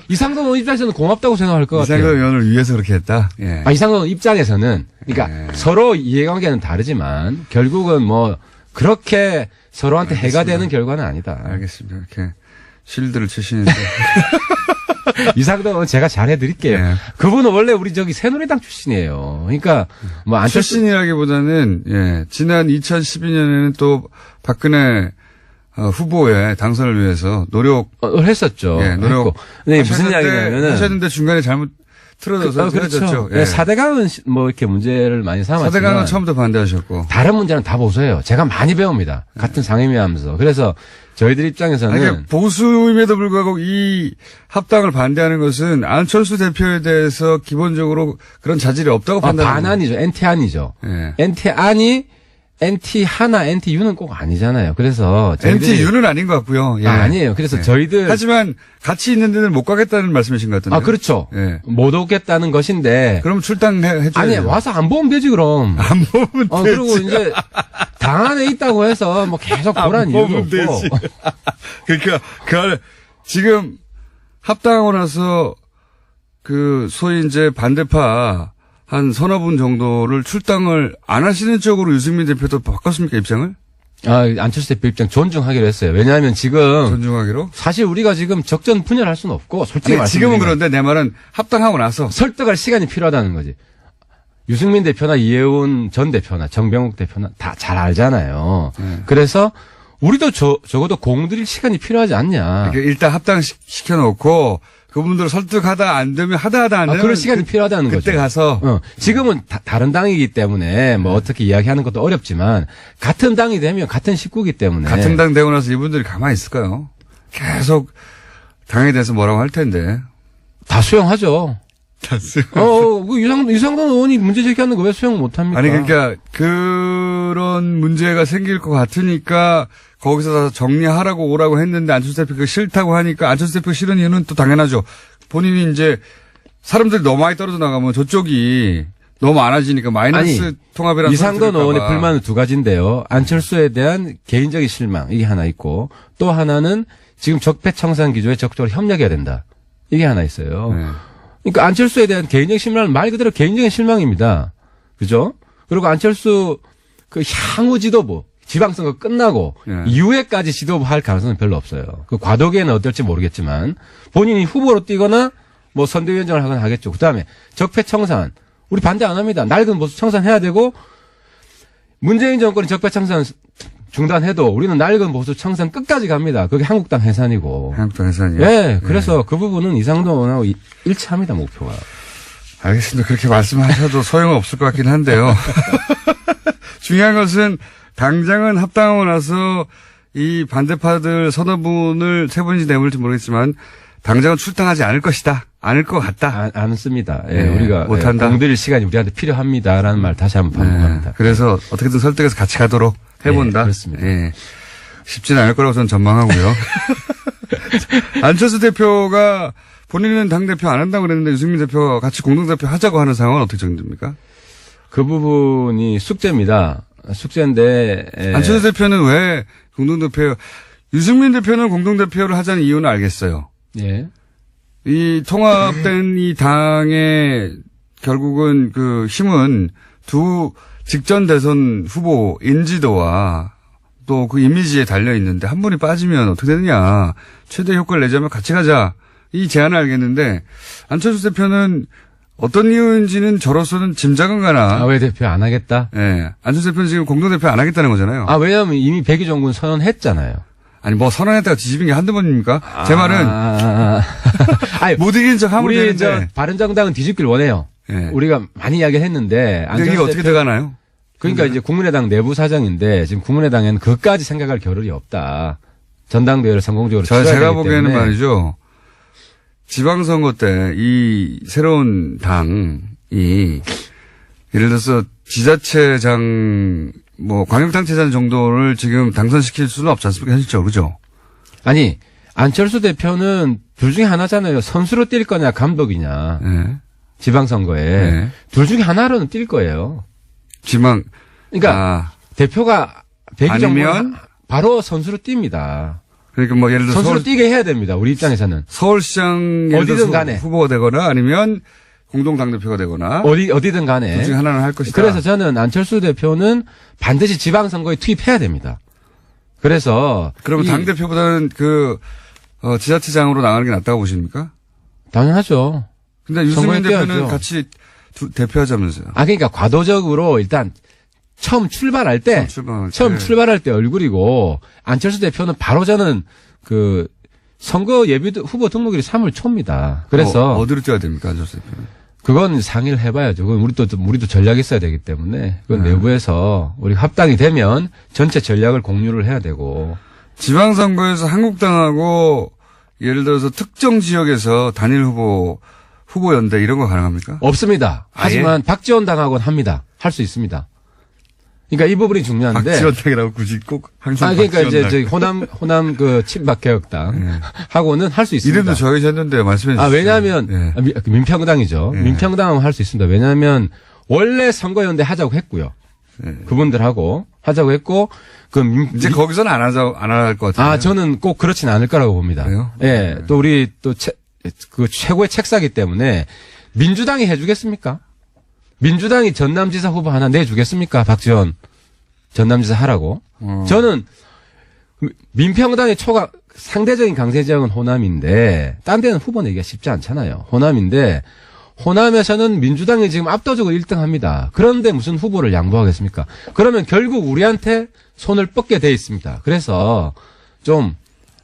이상돈 의원 입장에서는 고맙다고 생각할 것 이상돈 같아요. 의원을 위해서 그렇게 했다. 예. 이상돈 의원 입장에서는 그러니까 서로 이해관계는 다르지만 결국은 뭐 그렇게 서로한테 해가 되는 결과는 아니다. 알겠습니다. 이렇게 실드를 치시는데. 이상돈 의원 제가 잘해드릴게요. 예. 그분은 원래 우리 저기 새누리당 출신이에요. 그러니까 뭐 안철수 출신이라기보다는 예, 지난 2012년에는 또 박근혜 후보의 당선을 위해서 노력 했었죠. 예, 노력 했고. 근데 무슨 이야기냐면은 하셨는데 중간에 잘못 틀어져서 그렇죠. 틀어졌죠. 예. 4대강은 뭐 이렇게 문제를 많이 삼았지만 4대강은 처음부터 반대하셨고. 다른 문제는 다 보세요. 제가 많이 배웁니다. 같은 상임위하면서. 그래서 저희들 입장에서는 아니, 보수임에도 불구하고 이 합당을 반대하는 것은 안철수 대표에 대해서 기본적으로 그런 자질이 없다고 판단합니다. 반안이죠. NT안이죠. 예. NT안이 NT하나 NTU는 꼭 아니잖아요. 그래서 저희들이 NTU는 아닌 것 같고요. 예. 아니에요. 그래서 예. 저희들 하지만 같이 있는 데는 못 가겠다는 말씀이신 것 같은데. 그렇죠. 예. 못 오겠다는 것인데 그럼 출당해 줘야 아니 돼요. 와서 안 보면 되지 그럼. 안 보면 되지. 그리고 이제 당 안에 있다고 해서 뭐 계속 보란 이유도 보면 없고. 되지. 그러니까 그걸 지금 합당하고 나서 그 소위 이제 반대파 한 서너 분 정도를 출당을 안 하시는 쪽으로 유승민 대표도 바꿨습니까 입장을? 안철수 대표 입장 존중하기로 했어요. 왜냐하면 지금 존중하기로? 사실 우리가 지금 적전 분열할 수는 없고 솔직히 아니, 지금은 말씀드리면 그런데 내 말은 합당하고 나서 설득할 시간이 필요하다는 거지. 유승민 대표나 이해운 전 대표나 정병욱 대표나 다 잘 알잖아요. 그래서 우리도 적어도 공들일 시간이 필요하지 않냐. 이렇게 일단 합당시켜놓고 그분들을 설득하다 안 되면 하다 안 되면 그럴 시간이 필요하다는 거죠. 그때 가서 지금은 다른 당이기 때문에 뭐 어떻게 이야기하는 것도 어렵지만 같은 당이 되면 같은 식구이기 때문에 같은 당 되고 나서 이분들이 가만히 있을까요? 계속 당에 대해서 뭐라고 할 텐데. 다 수용하죠. 다스. 이상돈 의원이 문제 제기하는 거 왜 수용 못 합니까? 아니 그러니까 그런 문제가 생길 것 같으니까 거기서 다 정리하라고 오라고 했는데 안철수 대표가 싫다고 하니까 안철수 대표가 싫은 이유는 또 당연하죠. 본인이 이제 사람들이 너무 많이 떨어져 나가면 저쪽이 너무 많아지니까 마이너스 통합이라는 이상돈 의원의 들을까 봐. 불만은 두 가지인데요. 안철수에 대한 개인적인 실망 이게 하나 있고 또 하나는 지금 적폐청산 기조에 적극적으로 협력해야 된다. 이게 하나 있어요. 네. 그러니까 안철수에 대한 개인적인 실망은 말 그대로 개인적인 실망입니다. 그죠? 그리고 안철수 그 향후 지도부 지방선거 끝나고 네. 이후에까지 지도부 할 가능성은 별로 없어요. 그 과도기에는 어떨지 모르겠지만 본인이 후보로 뛰거나 뭐 선대위원장을 하거나 하겠죠. 그다음에 적폐청산 우리 반대 안 합니다. 낡은 보수 청산해야 되고 문재인 정권이 적폐청산 중단해도 우리는 낡은 보수 청산 끝까지 갑니다. 그게 한국당 해산이고. 한국당 해산이요? 네, 그래서 그 부분은 이상돈 의원하고 일치합니다, 목표가. 알겠습니다. 그렇게 말씀하셔도 소용은 없을 것 같긴 한데요. 중요한 것은 당장은 합당하고 나서 이 반대파들 서너 분을 세 분인지 네 분일지 모르겠지만 당장은 출당하지 않을 것이다. 않을 것 같다. 않습니다. 예, 네, 우리가 못한다. 공들일 시간이 우리한테 필요합니다라는 말 다시 한번 반복합니다. 그래서 어떻게든 설득해서 같이 가도록 해본다. 네, 그렇습니다. 예. 쉽지는 않을 거라고 저는 전망하고요. 안철수 대표가 본인은 당대표 안 한다고 그랬는데 유승민 대표가 같이 공동대표 하자고 하는 상황은 어떻게 정립니까? 그 부분이 숙제입니다. 숙제인데. 안철수 대표는 왜 공동대표, 유승민 대표는 공동대표를 하자는 이유는 알겠어요. 예. 이 통합된 이 당의 결국은 그 힘은 직전 대선 후보 인지도와 또 그 이미지에 달려 있는데 한 분이 빠지면 어떻게 되느냐. 최대 효과를 내자면 같이 가자. 이 제안을 알겠는데 안철수 대표는 어떤 이유인지는 저로서는 짐작은 가나. 왜 대표 안 하겠다? 예. 안철수 대표는 지금 공동대표 안 하겠다는 거잖아요. 왜냐하면 이미 백의종 군 선언했잖아요. 아니 뭐 선언했다가 뒤집은 게 한두 번입니까? 제 말은 아니, 못 이긴 척 하면 우리 되는데. 바른정당은 뒤집길 원해요. 예. 우리가 많이 이야기를 했는데 근데 이게 어떻게 돼가나요? 그러니까 이제 국민의당 내부 사정인데 지금 국민의당에는 그까지 생각할 겨를이 없다. 전당대회를 성공적으로 치러야 제가 되기 보기에는 때문에. 말이죠. 지방선거 때 이 새로운 당이 예를 들어서 지자체장 뭐 광역단체장 정도를 지금 당선시킬 수는 없지 않습니까? 현실적으로 그죠? 아니 안철수 대표는 둘 중에 하나잖아요. 선수로 뛸 거냐 감독이냐. 네. 지방선거에. 네. 둘 중에 하나로는 뛸 거예요. 그러니까 대표가 아니면 바로 선수로 뜁니다. 그러니까 뭐 예를 들어 선수로 뛰게 해야 됩니다. 우리 입장에서는. 서울시장 예를 어디든 들어서 간에. 후보가 되거나 아니면 공동 당대표가 되거나 어디든 간에. 둘 중에 하나는 할 것이다. 그래서 저는 안철수 대표는 반드시 지방선거에 투입해야 됩니다. 그래서. 그러면 당대표보다는 지자체장으로 나가는 게 낫다고 보십니까? 당연하죠. 근데 유승민 선거에 대표는 뛰어야죠. 같이 대표하자면서요. 그러니까 과도적으로 일단 처음 출발할 때 얼굴이고 안철수 대표는 바로 저는 선거 예비 후보 등록일이 3월 초입니다. 그래서 어디로 뛰어야 됩니까, 안철수 대표는? 그건 상의를 해봐야죠. 그건 우리도 전략이 있어야 되기 때문에 그건 내부에서 우리 합당이 되면 전체 전략을 공유를 해야 되고. 지방선거에서 한국당하고 예를 들어서 특정 지역에서 단일 후보 연대 이런 거 가능합니까? 없습니다. 하지만 박지원 당하고는 합니다. 할 수 있습니다. 그러니까 이 부분이 중요한데. 박지원 당이라고 굳이 꼭 항상 그러니까 박지원 이제 호남 친박개혁당 하고는 할 수 있습니다. 이름도 정해졌는데 말씀해 주시죠. 왜냐하면 민평당이죠. 예. 민평당은 할 수 있습니다. 왜냐하면 원래 선거연대 하자고 했고요. 그분들하고 하자고 했고 이제 거기서는 안 할 것 같아요. 저는 꼭 그렇진 않을 거라고 봅니다. 그래요? 예. 또 우리 최고의 책사기 때문에 민주당이 해주겠습니까? 민주당이 전남지사 후보 하나 내주겠습니까? 박지원 전남지사 하라고. 저는 민평당의 상대적인 강세 지역은 호남인데 딴 데는 후보 내기가 쉽지 않잖아요. 호남인데 호남에서는 민주당이 지금 압도적으로 1등합니다. 그런데 무슨 후보를 양보하겠습니까? 그러면 결국 우리한테 손을 뻗게 돼 있습니다. 그래서 좀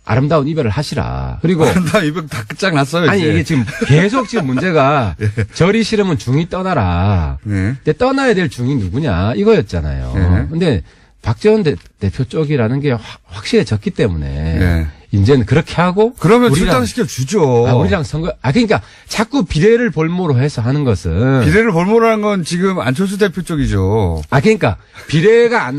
아름다운 이별을 하시라. 그리고 아름다운 이별 다 끝장났어요. 아니 이제. 이게 지금 계속 지금 문제가 절이 싫으면 중이 떠나라. 네. 근데 떠나야 될 중이 누구냐 이거였잖아요. 네. 근데 박지원 대표 쪽이라는 게 확실해졌기 때문에 네. 이제는 그렇게 하고 그러면 출당시켜 주죠. 우리랑 선거 그러니까 자꾸 비례를 볼모로 해서 하는 것은 비례를 볼모라는 건 지금 안철수 대표 쪽이죠. 그러니까 비례가 안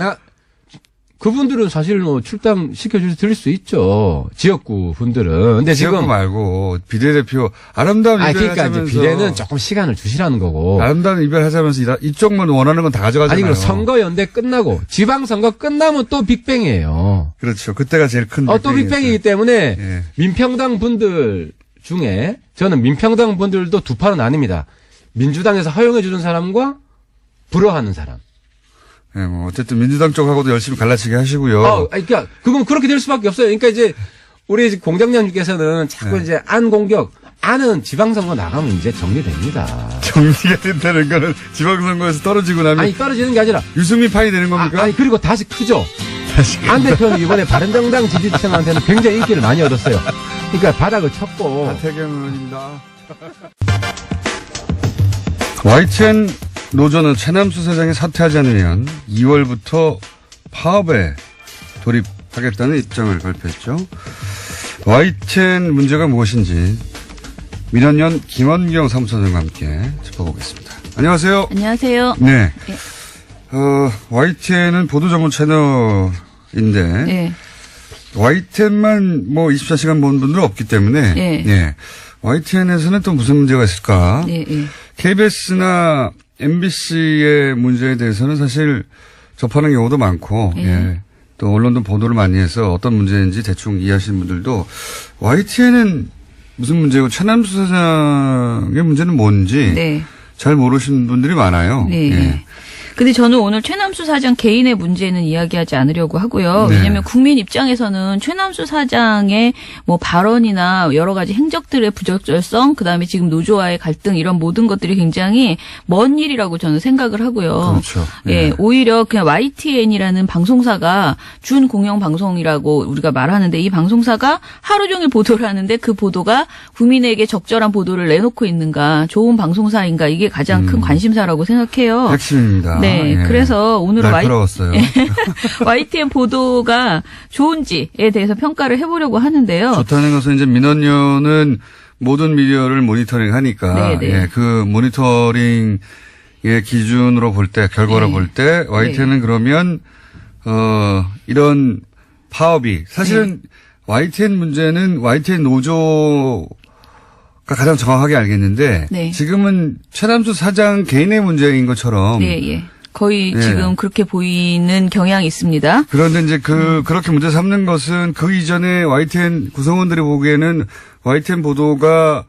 그분들은 사실 뭐 출당 드릴 수 있죠. 지역구 분들은. 근데 지역구 지금 말고 비례대표 아름다운 이별 그러니까 하자면서 이제 비례는 조금 시간을 주시라는 거고. 아름다운 이별 하자면서 이쪽만 원하는 건 다 가져가잖아요. 그럼 선거연대 끝나고 지방선거 끝나면 또 빅뱅이에요. 그렇죠. 그때가 제일 큰 또 빅뱅이기 때문에 예. 민평당 분들 중에 저는 민평당 분들도 두 팔은 아닙니다. 민주당에서 허용해 주는 사람과 불허하는 사람. 네, 뭐 어쨌든 민주당 쪽하고도 열심히 갈라치기 하시고요. 그러니까 그건 그렇게 될 수밖에 없어요. 그러니까 이제 우리 공장장님께서는 자꾸 이제 안 공격, 안은 지방선거 나가면 이제 정리됩니다. 정리가 된다는 거는 지방선거에서 떨어지고 나면 떨어지는 게 아니라 유승민 판이 되는 겁니까? 그리고 다시 크죠. 안 대표는 이번에 바른정당 지지층한테는 굉장히 인기를 많이 얻었어요. 그러니까 바닥을 쳤고. 하태경 의원입니다. YTN 노조는 최남수 사장이 사퇴하지 않으면 2월부터 파업에 돌입하겠다는 입장을 발표했죠. YTN 문제가 무엇인지 민원연 김원경 사무처장과 함께 짚어보겠습니다. 안녕하세요. 안녕하세요. 네. YTN은 보도 전문 채널인데 네. YTN만 뭐 24시간 보는 분들은 없기 때문에 네. YTN에서는 또 무슨 문제가 있을까? 네. KBS나 MBC의 문제에 대해서는 사실 접하는 경우도 많고, 또 언론도 보도를 많이 해서 어떤 문제인지 대충 이해하시는 분들도 YTN은 무슨 문제고 최남수 사장의 문제는 뭔지 잘 모르시는 분들이 많아요. 네. 근데 저는 오늘 최남수 사장 개인의 문제는 이야기하지 않으려고 하고요. 네. 왜냐하면 국민 입장에서는 최남수 사장의 뭐 발언이나 여러 가지 행적들의 부적절성, 그다음에 지금 노조와의 갈등 이런 모든 것들이 굉장히 먼 일이라고 저는 생각을 하고요. 그렇죠. 예, 네. 오히려 그냥 YTN이라는 방송사가 준 공영 방송이라고 우리가 말하는데 이 방송사가 하루 종일 보도를 하는데 그 보도가 국민에게 적절한 보도를 내놓고 있는가, 좋은 방송사인가, 이게 가장 큰 관심사라고 생각해요. 핵심입니다. 네, 예. 그래서 오늘은 날카로웠어요. YTN 보도가 좋은지에 대해서 평가를 해보려고 하는데요. 좋다는 것은 이제 민원연은 모든 미디어를 모니터링 하니까 네네. 예, 그 모니터링의 기준으로 볼 때, 결과로 네. 볼 때 YTN은 그러면 이런 파업이 사실은 네. YTN 문제는 YTN 노조가 가장 정확하게 알겠는데 네. 지금은 최남수 사장 개인의 문제인 것처럼 네, 예. 거의 예. 지금 그렇게 보이는 경향이 있습니다. 그런데 이제 그렇게 문제 삼는 것은 그 이전에 YTN 구성원들이 보기에는 YTN 보도가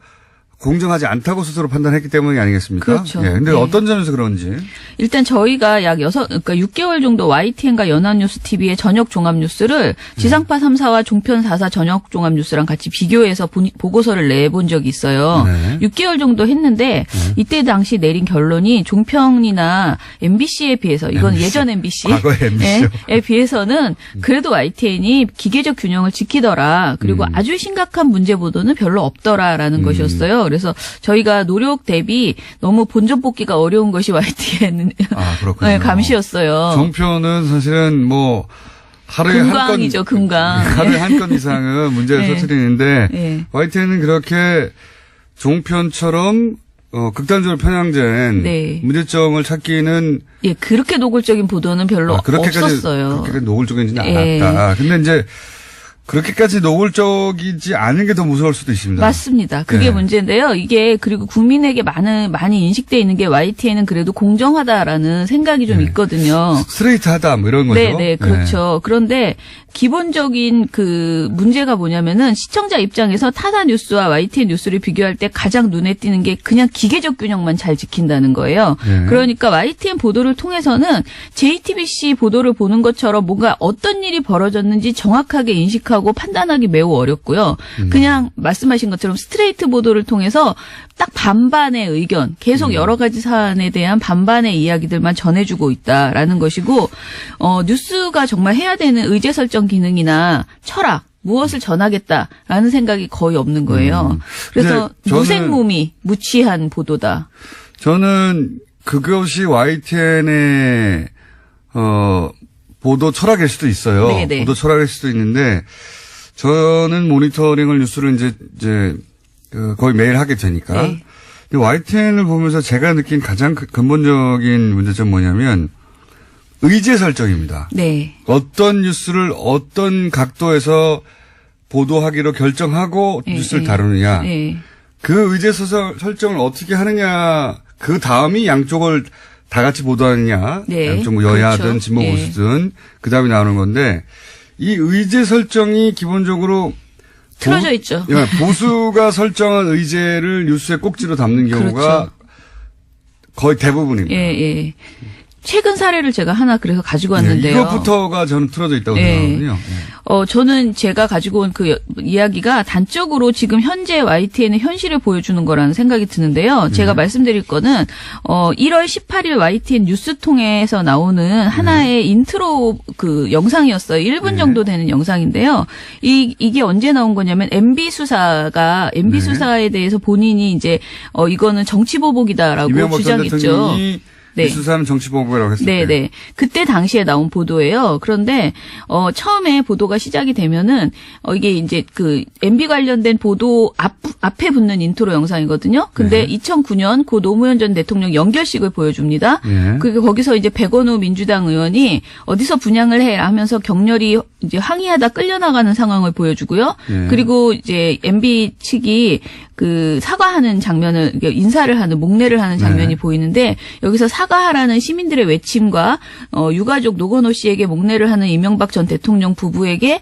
공정하지 않다고 스스로 판단했기 때문이 아니겠습니까? 그렇죠. 예. 근데 네. 어떤 점에서 그런지. 일단 저희가 그러니까 6개월 정도 YTN과 연합뉴스 TV의 저녁 종합뉴스를 지상파 3사와 종편 4사 저녁 종합뉴스랑 같이 비교해서 보고서를 내본 적이 있어요. 네. 6개월 정도 했는데 이때 당시 내린 결론이 종편이나 MBC에 비해서 이건 MBC. 예전 MBC 과거의 MBC 요. 에 비해서는 그래도 YTN이 기계적 균형을 지키더라. 그리고 아주 심각한 문제 보도는 별로 없더라라는 것이었어요. 그래서 저희가 노력 대비 너무 본전 뽑기가 어려운 것이 YTN 아, 그렇군요. 네, 감시였어요. 종편은 사실은 뭐 하루에 금강이죠, 한 건, 금강. 하루에 한 건 이상은 문제를 네. 터뜨리는데 네. YTN은 그렇게 종편처럼 극단적으로 편향된 네. 문제점을 찾기는 예, 그렇게 노골적인 보도는 별로 없었어요. 그렇게 노골적이지는 예. 않았다. 근데 이제 그렇게까지 노골적이지 않은 게 더 무서울 수도 있습니다. 맞습니다. 그게 네. 문제인데요. 이게 그리고 국민에게 많이 인식돼 있는 게 YTN은 그래도 공정하다라는 생각이 좀 네. 있거든요. 스트레이트하다 뭐 이런 거죠. 네, 그렇죠. 그런데 기본적인 그 문제가 뭐냐면은 시청자 입장에서 타사 뉴스와 YTN 뉴스를 비교할 때 가장 눈에 띄는 게 그냥 기계적 균형만 잘 지킨다는 거예요. 네. 그러니까 YTN 보도를 통해서는 JTBC 보도를 보는 것처럼 뭔가 어떤 일이 벌어졌는지 정확하게 인식하고 판단하기 매우 어렵고요. 그냥 말씀하신 것처럼 스트레이트 보도를 통해서 딱 반반의 의견, 계속 여러 가지 사안에 대한 반반의 이야기들만 전해주고 있다라는 것이고, 뉴스가 정말 해야 되는 의제 설정 기능이나 철학, 무엇을 전하겠다라는 생각이 거의 없는 거예요. 그래서 근데 저는 무색무미, 무취한 보도다. 저는 그것이 YTN의 보도 철학일 수도 있어요. 네네. 보도 철학일 수도 있는데 저는 모니터링을 뉴스를 이제 거의 매일 하게 되니까. 네. 근데 YTN을 보면서 제가 느낀 가장 근본적인 문제점은 뭐냐면 의제 설정입니다. 네. 어떤 뉴스를 어떤 각도에서 보도하기로 결정하고 뉴스를 다루느냐. 네. 그 의제 설정을 어떻게 하느냐. 그 다음이 양쪽을 다 같이 보도하느냐. 네. 양쪽 뭐 여야든 그렇죠. 진보 네. 보수든 그 다음에 나오는 건데 이 의제 설정이 기본적으로 틀어져 있죠. 예, 보수가 설정한 의제를 뉴스에 꼭지로 담는 경우가 그렇죠. 거의 대부분입니다. 예, 예. 최근 사례를 제가 하나 그래서 가지고 왔는데요. 이것부터가 저는 틀어져 있다고 예. 생각하거든요. 저는 제가 가지고 온 그 이야기가 단적으로 지금 현재 YTN의 현실을 보여주는 거라는 생각이 드는데요. 제가 말씀드릴 거는 1월 18일 YTN 뉴스통에서 나오는 하나의 인트로 그 영상이었어요. 1분 정도 되는 영상인데요. 이게 언제 나온 거냐면 MB 수사에 대해서 본인이 이제 이거는 정치 보복이다라고 이명박 전 주장했죠. 대통령이 네. 이 수사는 정치 보복이라고 했을 때. 네네. 그때 당시에 나온 보도예요. 그런데, 처음에 보도가 시작이 되면은, 이게 이제 그, MB 관련된 보도 앞에 붙는 인트로 영상이거든요. 근데 2009년 고 노무현 전 대통령 연결식을 보여줍니다. 네. 그리고 거기서 이제 백원우 민주당 의원이 어디서 분양을 해 하면서 격렬히 이제 항의하다 끌려나가는 상황을 보여주고요. 네. 그리고 이제 MB 측이 그 사과하는 장면을, 인사를 하는, 목례를 하는 장면이 네. 보이는데, 여기서 사과하라는 시민들의 외침과 유가족 노건호 씨에게 목례를 하는 이명박 전 대통령 부부에게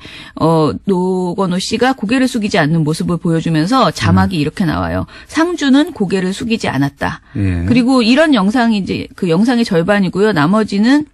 노건호 씨가 고개를 숙이지 않는 모습을 보여주면서 자막이 이렇게 나와요. 상주는 고개를 숙이지 않았다. 예. 그리고 이런 영상이 이제 그 영상의 절반이고요. 나머지는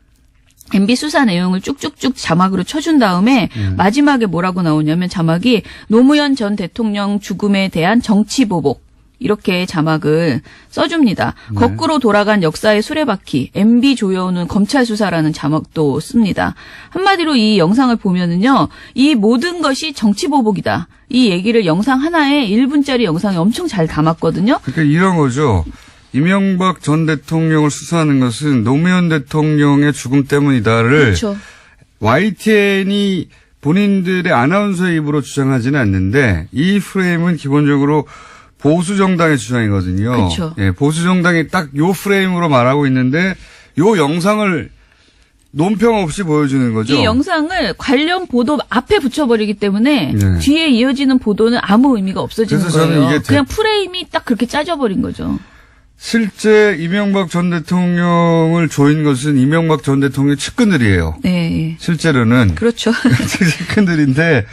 MB 수사 내용을 쭉쭉쭉 자막으로 쳐준 다음에 마지막에 뭐라고 나오냐면 자막이 노무현 전 대통령 죽음에 대한 정치 보복. 이렇게 자막을 써줍니다. 거꾸로 돌아간 역사의 수레바퀴, MB 조여오는 검찰 수사라는 자막도 씁니다. 한마디로 이 영상을 보면은요, 이 모든 것이 정치 보복이다. 이 얘기를 영상 하나에 1분짜리 영상에 엄청 잘 담았거든요. 그러니까 이런 거죠. 이명박 전 대통령을 수사하는 것은 노무현 대통령의 죽음 때문이다를 그렇죠. YTN이 본인들의 아나운서의 입으로 주장하지는 않는데 이 프레임은 기본적으로 보수 정당의 주장이거든요. 그렇죠. 예, 보수 정당이 딱 요 프레임으로 말하고 있는데 요 영상을 논평 없이 보여주는 거죠. 이 영상을 관련 보도 앞에 붙여버리기 때문에 네. 뒤에 이어지는 보도는 아무 의미가 없어지는 그래서 저는 거예요. 이게 그냥 프레임이 딱 그렇게 짜져버린 거죠. 실제 이명박 전 대통령을 조인 것은 이명박 전 대통령의 측근들이에요. 네. 실제로는. 그렇죠. 측근들인데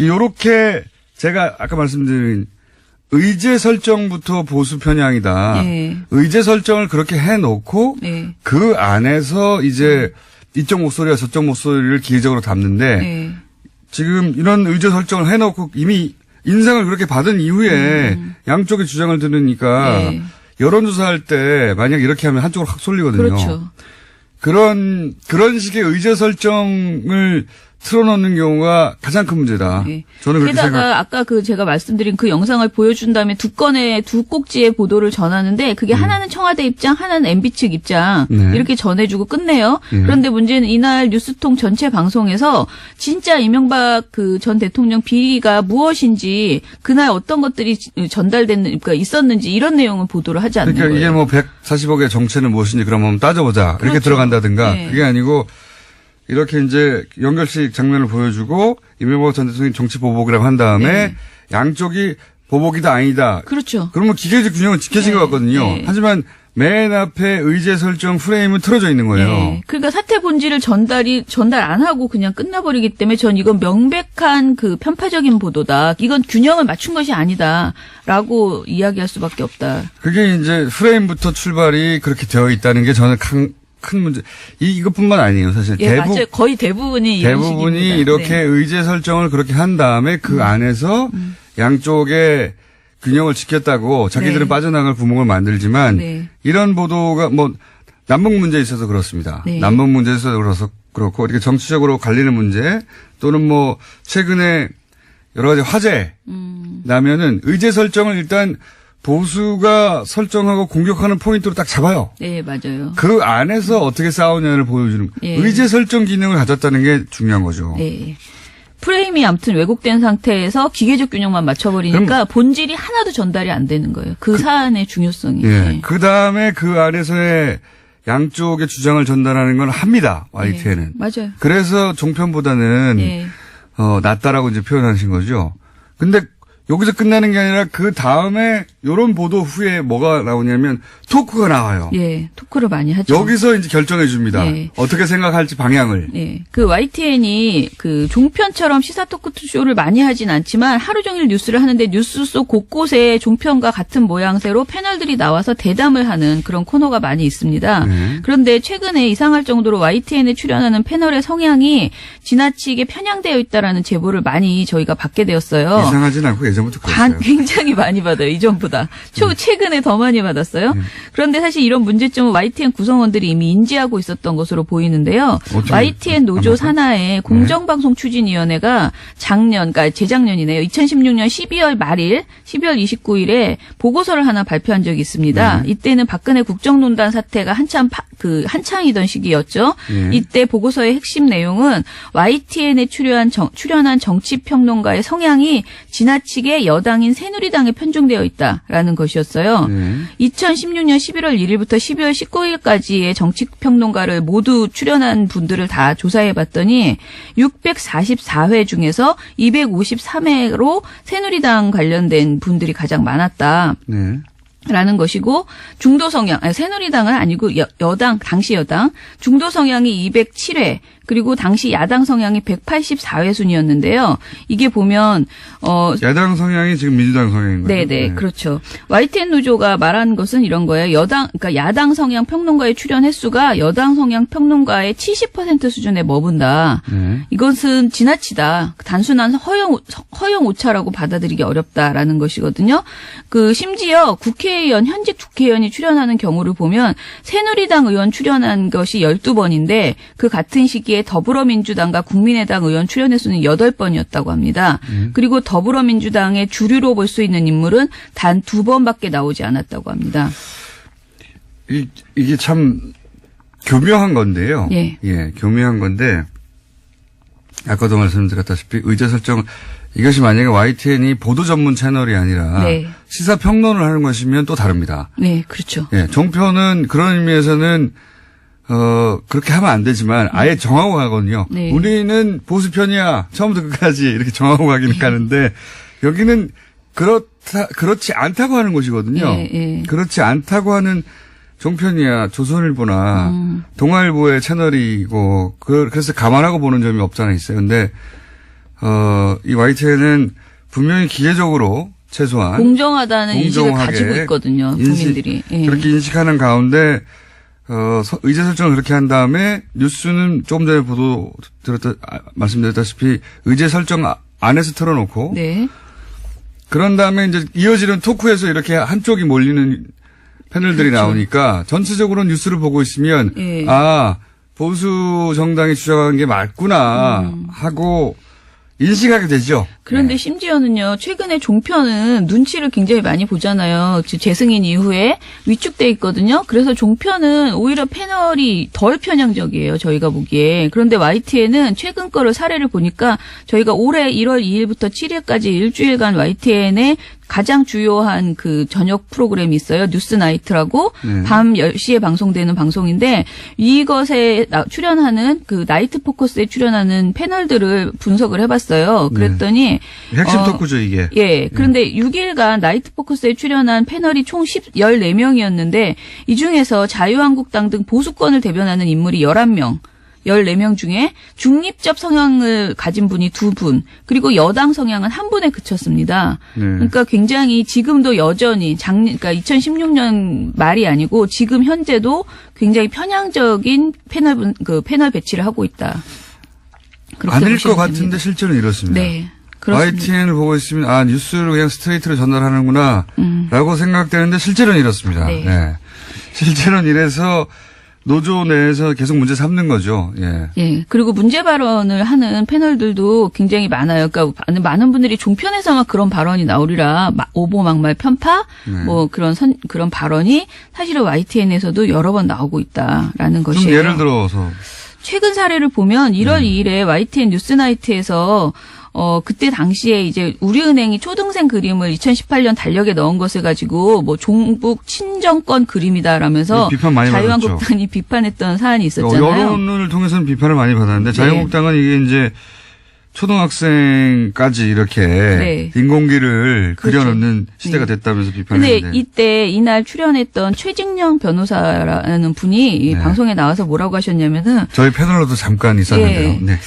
요렇게 제가 아까 말씀드린 의제 설정부터 보수 편향이다. 네. 의제 설정을 그렇게 해놓고 네. 그 안에서 이제 이쪽 목소리와 저쪽 목소리를 기계적으로 담는데 네. 지금 이런 의제 설정을 해놓고 이미 인상을 그렇게 받은 이후에 양쪽의 주장을 들으니까 네. 여론조사할 때 만약 이렇게 하면 한쪽으로 확 쏠리거든요. 그렇죠. 그런 식의 의제 설정을 틀어놓는 경우가 가장 큰 문제다. 네. 저는 그렇게 게다가 생각. 아까 제가 말씀드린 그 영상을 보여준 다음에 두 꼭지의 보도를 전하는데 그게 하나는 청와대 입장, 하나는 MB 측 입장 네. 이렇게 전해주고 끝내요. 그런데 문제는 이날 뉴스통 전체 방송에서 진짜 이명박 그 전 대통령 비리가 무엇인지 그날 어떤 것들이 그러니까 있었는지 이런 내용을 보도를 하지 않는 그러니까 거예요. 이게 뭐 140억의 정체는 무엇인지 그럼 한번 따져보자. 이렇게 그렇죠. 들어간다든가. 네. 그게 아니고 이렇게 이제 연결식 장면을 보여주고 이명박 전 대통령이 정치 보복이라고 한 다음에 네. 양쪽이 보복이다 아니다. 그렇죠. 그러면 기계적 균형은 지켜진 네. 것 같거든요. 네. 하지만 맨 앞에 의제 설정 프레임은 틀어져 있는 거예요. 네. 그러니까 사태 본질을 전달 안 하고 그냥 끝나버리기 때문에 전 이건 명백한 그 편파적인 보도다. 이건 균형을 맞춘 것이 아니다라고 이야기할 수밖에 없다. 그게 이제 프레임부터 출발이 그렇게 되어 있다는 게 저는 큰 문제. 이것뿐만 아니에요. 사실 예, 맞아요. 거의 대부분이 이런 대부분이 식입니다. 이렇게 네. 의제 설정을 그렇게 한 다음에 그 안에서 양쪽의 균형을 지켰다고 자기들은 네. 빠져나갈 구멍을 만들지만 네. 이런 보도가 뭐 남북 문제에 있어서 그렇습니다. 네. 남북 문제에 있어서 그렇고 이렇게 정치적으로 갈리는 문제 또는 뭐 최근에 여러 가지 화제 나면은 의제 설정을 일단 보수가 설정하고 공격하는 포인트로 딱 잡아요. 네, 맞아요. 그 안에서 어떻게 싸우냐를 보여주는 예. 의제 설정 기능을 가졌다는 게 중요한 거죠. 네. 프레임이 아무튼 왜곡된 상태에서 기계적 균형만 맞춰버리니까 본질이 하나도 전달이 안 되는 거예요. 그 사안의 중요성이. 예. 네. 그 다음에 그 안에서의 양쪽의 주장을 전달하는 건 합니다. YTN은. 네, 맞아요. 그래서 종편보다는 네. 낫다라고 이제 표현하신 거죠. 근데 여기서 끝나는 게 아니라 그 다음에 이런 보도 후에 뭐가 나오냐면 토크가 나와요. 예, 토크를 많이 하죠. 여기서 이제 결정해 줍니다. 네. 어떻게 생각할지 방향을. 네. 그 YTN이 그 종편처럼 시사 토크쇼를 많이 하진 않지만 하루 종일 뉴스를 하는데 뉴스 속 곳곳에 종편과 같은 모양새로 패널들이 나와서 대담을 하는 그런 코너가 많이 있습니다. 그런데 최근에 이상할 정도로 YTN에 출연하는 패널의 성향이 지나치게 편향되어 있다라는 제보를 많이 저희가 받게 되었어요. 이상하진 않고 예전부터 그랬어요. 굉장히 많이 받아요. 이전보다. 최근에 더 많이 받았어요. 그런데 사실 이런 문제점은 YTN 구성원들이 이미 인지하고 있었던 것으로 보이는데요. YTN 노조 산하의 공정방송추진위원회가 그러니까 재작년이네요. 2016년 12월 말일, 12월 29일에 보고서를 하나 발표한 적이 있습니다. 이때는 박근혜 국정농단 사태가 한창이던 시기였죠. 이때 보고서의 핵심 내용은 YTN에 출연한 정치평론가의 성향이 지나치게 여당인 새누리당에 편중되어 있다라는 것이었어요. 2016년 11월 1일부터 12월 19일까지의 정치평론가를 모두 출연한 분들을 다 조사해봤더니 644회 중에서 253회로 새누리당 관련된 분들이 가장 많았다. 네. 라는 것이고 중도 성향, 새누리당은 아니고 여당, 당시 여당 중도 성향이 207회 그리고 당시 야당 성향이 184회 순이었는데요. 이게 보면 야당 성향이 지금 민주당 성향인 거죠. 네네, 그렇죠. YTN 노조가 말한 것은 이런 거예요. 그러니까 야당 성향 평론가의 출연 횟수가 여당 성향 평론가의 70% 수준에 머문다. 이것은 지나치다. 단순한 허용 오차라고 받아들이기 어렵다라는 것이거든요. 심지어 현직 국회의원이 출연하는 경우를 보면 새누리당 의원 출연한 것이 12번인데 그 같은 시기에 더불어민주당과 국민의당 의원 출연 횟수는 8번이었다고 합니다. 그리고 더불어민주당의 주류로 볼 수 있는 인물은 단 2번밖에 나오지 않았다고 합니다. 이게 참 교묘한 건데요. 예. 교묘한 건데 아까도 말씀드렸다시피 의제 설정 이것이 만약에 YTN이 보도 전문 채널이 아니라 네. 시사 평론을 하는 것이면 또 다릅니다. 네, 그렇죠. 예, 종편은 그런 의미에서는 그렇게 하면 안 되지만 아예 정하고 가거든요. 네. 우리는 보수편이야. 처음부터 끝까지 이렇게 정하고 가기는 가는데 여기는 그렇지 않다고 하는 곳이거든요. 예. 그렇지 않다고 하는 종편이야 조선일보나 동아일보의 채널이고 그래서 감안하고 보는 점이 없잖아 있어요. 근데 이 YTN은 분명히 기계적으로 최소한 공정하다는 인식을 가지고 있거든요. 국민들이. 예. 그렇게 인식하는 가운데 의제 설정을 그렇게 한 다음에 뉴스는 조금 전에 말씀드렸다시피 의제 설정 안에서 틀어놓고 네. 그런 다음에 이제 이어지는 토크에서 이렇게 한쪽이 몰리는 패널들이 그렇죠. 나오니까 전체적으로 뉴스를 보고 있으면 예. 보수 정당이 주장한 게 맞구나 하고 인식하게 되죠. 그런데 심지어는요, 최근에 종편은 눈치를 굉장히 많이 보잖아요. 재승인 이후에 위축돼 있거든요. 그래서 종편은 오히려 패널이 덜 편향적이에요, 저희가 보기에. 그런데 YTN은 최근 거를 사례를 보니까 저희가 올해 1월 2일부터 7일까지 일주일간 YTN에 가장 주요한 그 저녁 프로그램이 있어요. 뉴스나이트라고 밤 10시에 방송되는 방송인데 이것에 출연하는 그 나이트 포커스에 출연하는 패널들을 분석을 해봤어요. 그랬더니 핵심 토크죠, 이게. 예. 그런데 6일간 나이트 포커스에 출연한 패널이 총 14명이었는데 이 중에서 자유한국당 등 보수권을 대변하는 인물이 11명. 14명 중에 중립적 성향을 가진 분이 2분, 그리고 여당 성향은 1분에 그쳤습니다. 그러니까 굉장히 지금도 여전히 그러니까 2016년 말이 아니고 지금 현재도 굉장히 편향적인 패널 배치를 하고 있다. 아닐 것 같은데 실제로는 이렇습니다. 네. 그렇습니다. YTN을 보고 있으면 뉴스를 그냥 스트레이트로 전달하는구나 라고 생각되는데 실제로는 이렇습니다. 네. 네. 실제로는 이래서 노조 내에서 계속 문제 삼는 거죠. 예. 예. 그리고 문제 발언을 하는 패널들도 굉장히 많아요. 그러니까 많은 분들이 종편에서만 그런 발언이 나오리라 오보막말 편파 뭐 그런 발언이 사실은 YTN에서도 여러 번 나오고 있다라는 좀 것이에요. 예를 들어서 최근 사례를 보면 1월 2일에 YTN 뉴스나이트에서 그때 당시에 이제 우리은행이 초등생 그림을 2018년 달력에 넣은 것을 가지고 뭐 종북 친정권 그림이다라면서 비판 많이 자유한국당이 비판했던 사안이 있었잖아요. 여론을 통해서는 비판을 많이 받았는데 자유한국당은 이게 이제 초등학생까지 이렇게 인공기를 그려놓는 시대가 됐다면서 비판했는데. 근데 이때 이날 출연했던 최직령 변호사라는 분이 방송에 나와서 뭐라고 하셨냐면은 저희 패널로도 잠깐 있었는데요. 네.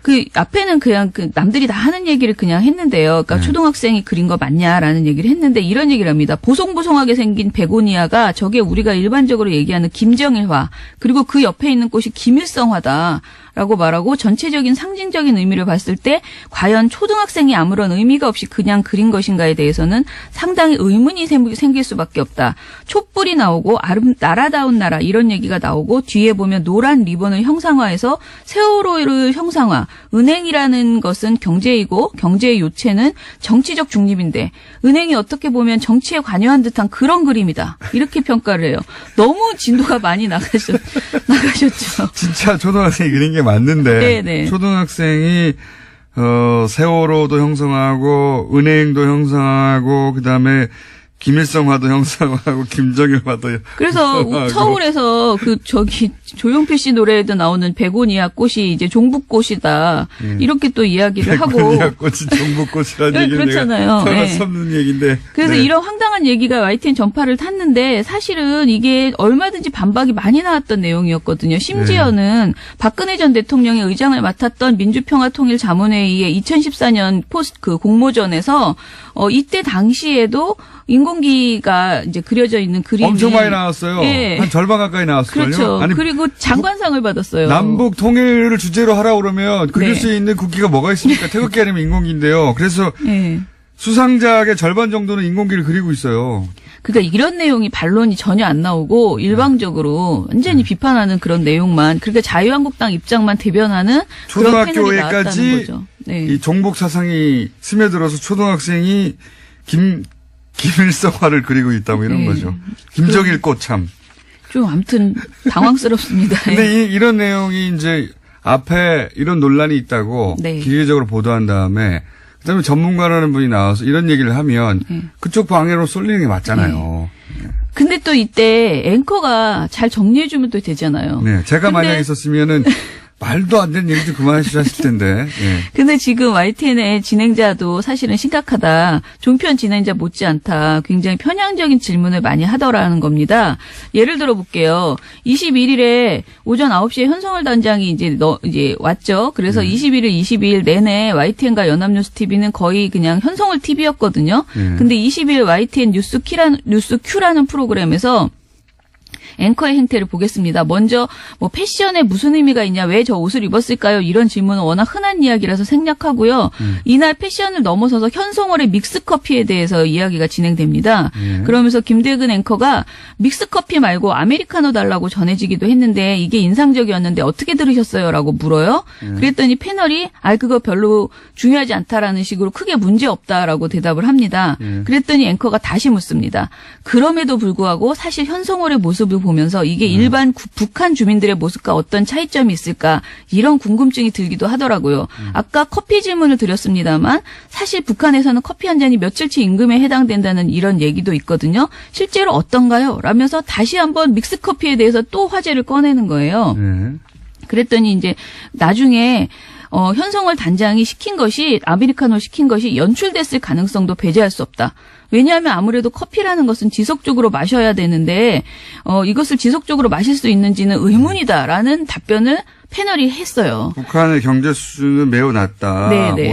그 앞에는 그냥 남들이 다 하는 얘기를 그냥 했는데요. 그러니까 초등학생이 그린 거 맞냐라는 얘기를 했는데 이런 얘기를 합니다. 보송보송하게 생긴 베고니아가 저게 우리가 일반적으로 얘기하는 김정일화 그리고 그 옆에 있는 꽃이 김일성화다. 라고 말하고 전체적인 상징적인 의미를 봤을 때 과연 초등학생이 아무런 의미가 없이 그냥 그린 것인가에 대해서는 상당히 의문이 생길 수밖에 없다. 촛불이 나오고 나라다운 나라 이런 얘기가 나오고 뒤에 보면 노란 리본을 형상화해서 세월호를 형상화. 은행이라는 것은 경제이고 경제의 요체는 정치적 중립인데 은행이 어떻게 보면 정치에 관여한 듯한 그런 그림이다. 이렇게 평가를 해요. 너무 진도가 많이 나가셨죠. 진짜 초등학생이 그린 게 맞는데 네네. 초등학생이 세월호도 형성하고 은행도 형성하고 그다음에 김일성화도 형상화하고 김정일화도 그래서 형상화하고. 서울에서 조용필 씨 노래에도 나오는 베고니아 꽃이 이제 종북꽃이다. 이렇게 또 이야기를 하고. 베고니아 꽃이 종북꽃이라는 네, 얘기는 그렇잖아요. 내가 네. 없는 얘기인데. 그래서 네. 이런 황당한 얘기가 YTN 전파를 탔는데 사실은 이게 얼마든지 반박이 많이 나왔던 내용이었거든요. 심지어는 박근혜 전 대통령이 의장을 맡았던 민주평화통일자문회의의 2014년 공모전에서 이때 당시에도 인공기가 이제 그려져 있는 그림이 엄청 많이 나왔어요. 예. 한 절반 가까이 나왔을걸요. 그렇죠. 아니, 그리고 장관상을 받았어요. 남북 통일을 주제로 하라고 그러면 그릴 네. 수 있는 국기가 뭐가 있습니까? 태극기 아니면 인공기인데요. 그래서 예. 수상작의 절반 정도는 인공기를 그리고 있어요. 그러니까 이런 내용이 반론이 전혀 안 나오고 일방적으로 완전히 비판하는 그런 내용만 그러니까 자유한국당 입장만 대변하는 그런 패널이 나왔다는 초등학교에까지 거죠. 네. 이 종북 사상이 스며들어서 초등학생이 김일성화를 그리고 있다 뭐 이런 네. 거죠. 김정일 꽃참. 좀 아무튼 당황스럽습니다. 근데 이런 내용이 이제 앞에 이런 논란이 있다고 네. 기계적으로 보도한 다음에 그다음에 전문가라는 분이 나와서 이런 얘기를 하면 그쪽 방해로 쏠리는 게 맞잖아요. 근데 또 이때 앵커가 잘 정리해주면 또 되잖아요. 네, 제가 근데- 만약 있었으면은 말도 안 되는 얘기 좀 그만하시라실 텐데. 예. 근데 지금 YTN의 진행자도 사실은 심각하다. 종편 진행자 못지않다. 굉장히 편향적인 질문을 많이 하더라는 겁니다. 예를 들어 볼게요. 21일에 오전 9시에 현성월 단장이 이제 왔죠. 그래서 21일, 22일 내내 YTN과 연합뉴스 TV는 거의 그냥 현성월 TV였거든요. 근데 20일 YTN 뉴스 Q라는 프로그램에서 앵커의 행태를 보겠습니다. 먼저 패션에 무슨 의미가 있냐, 왜 저 옷을 입었을까요? 이런 질문은 워낙 흔한 이야기라서 생략하고요. 이날 패션을 넘어서서 현송월의 믹스커피에 대해서 이야기가 진행됩니다. 그러면서 김대근 앵커가 믹스커피 말고 아메리카노 달라고 전해지기도 했는데 이게 인상적이었는데 어떻게 들으셨어요? 라고 물어요. 그랬더니 패널이 그거 별로 중요하지 않다라는 식으로 크게 문제 없다라고 대답을 합니다. 그랬더니 앵커가 다시 묻습니다. 그럼에도 불구하고 사실 현송월의 모습을 보면서 이게 일반 북한 주민들의 모습과 어떤 차이점이 있을까 이런 궁금증이 들기도 하더라고요. 아까 커피 질문을 드렸습니다만 사실 북한에서는 커피 한 잔이 며칠치 임금에 해당된다는 이런 얘기도 있거든요. 실제로 어떤가요? 라면서 다시 한번 믹스커피에 대해서 또 화제를 꺼내는 거예요. 네. 그랬더니 이제 나중에 현성월 단장이 아메리카노 시킨 것이 연출됐을 가능성도 배제할 수 없다. 왜냐하면 아무래도 커피라는 것은 지속적으로 마셔야 되는데 이것을 지속적으로 마실 수 있는지는 의문이다라는 답변을 패널이 했어요. 북한의 경제 수준은 매우 낮다. 네, 네.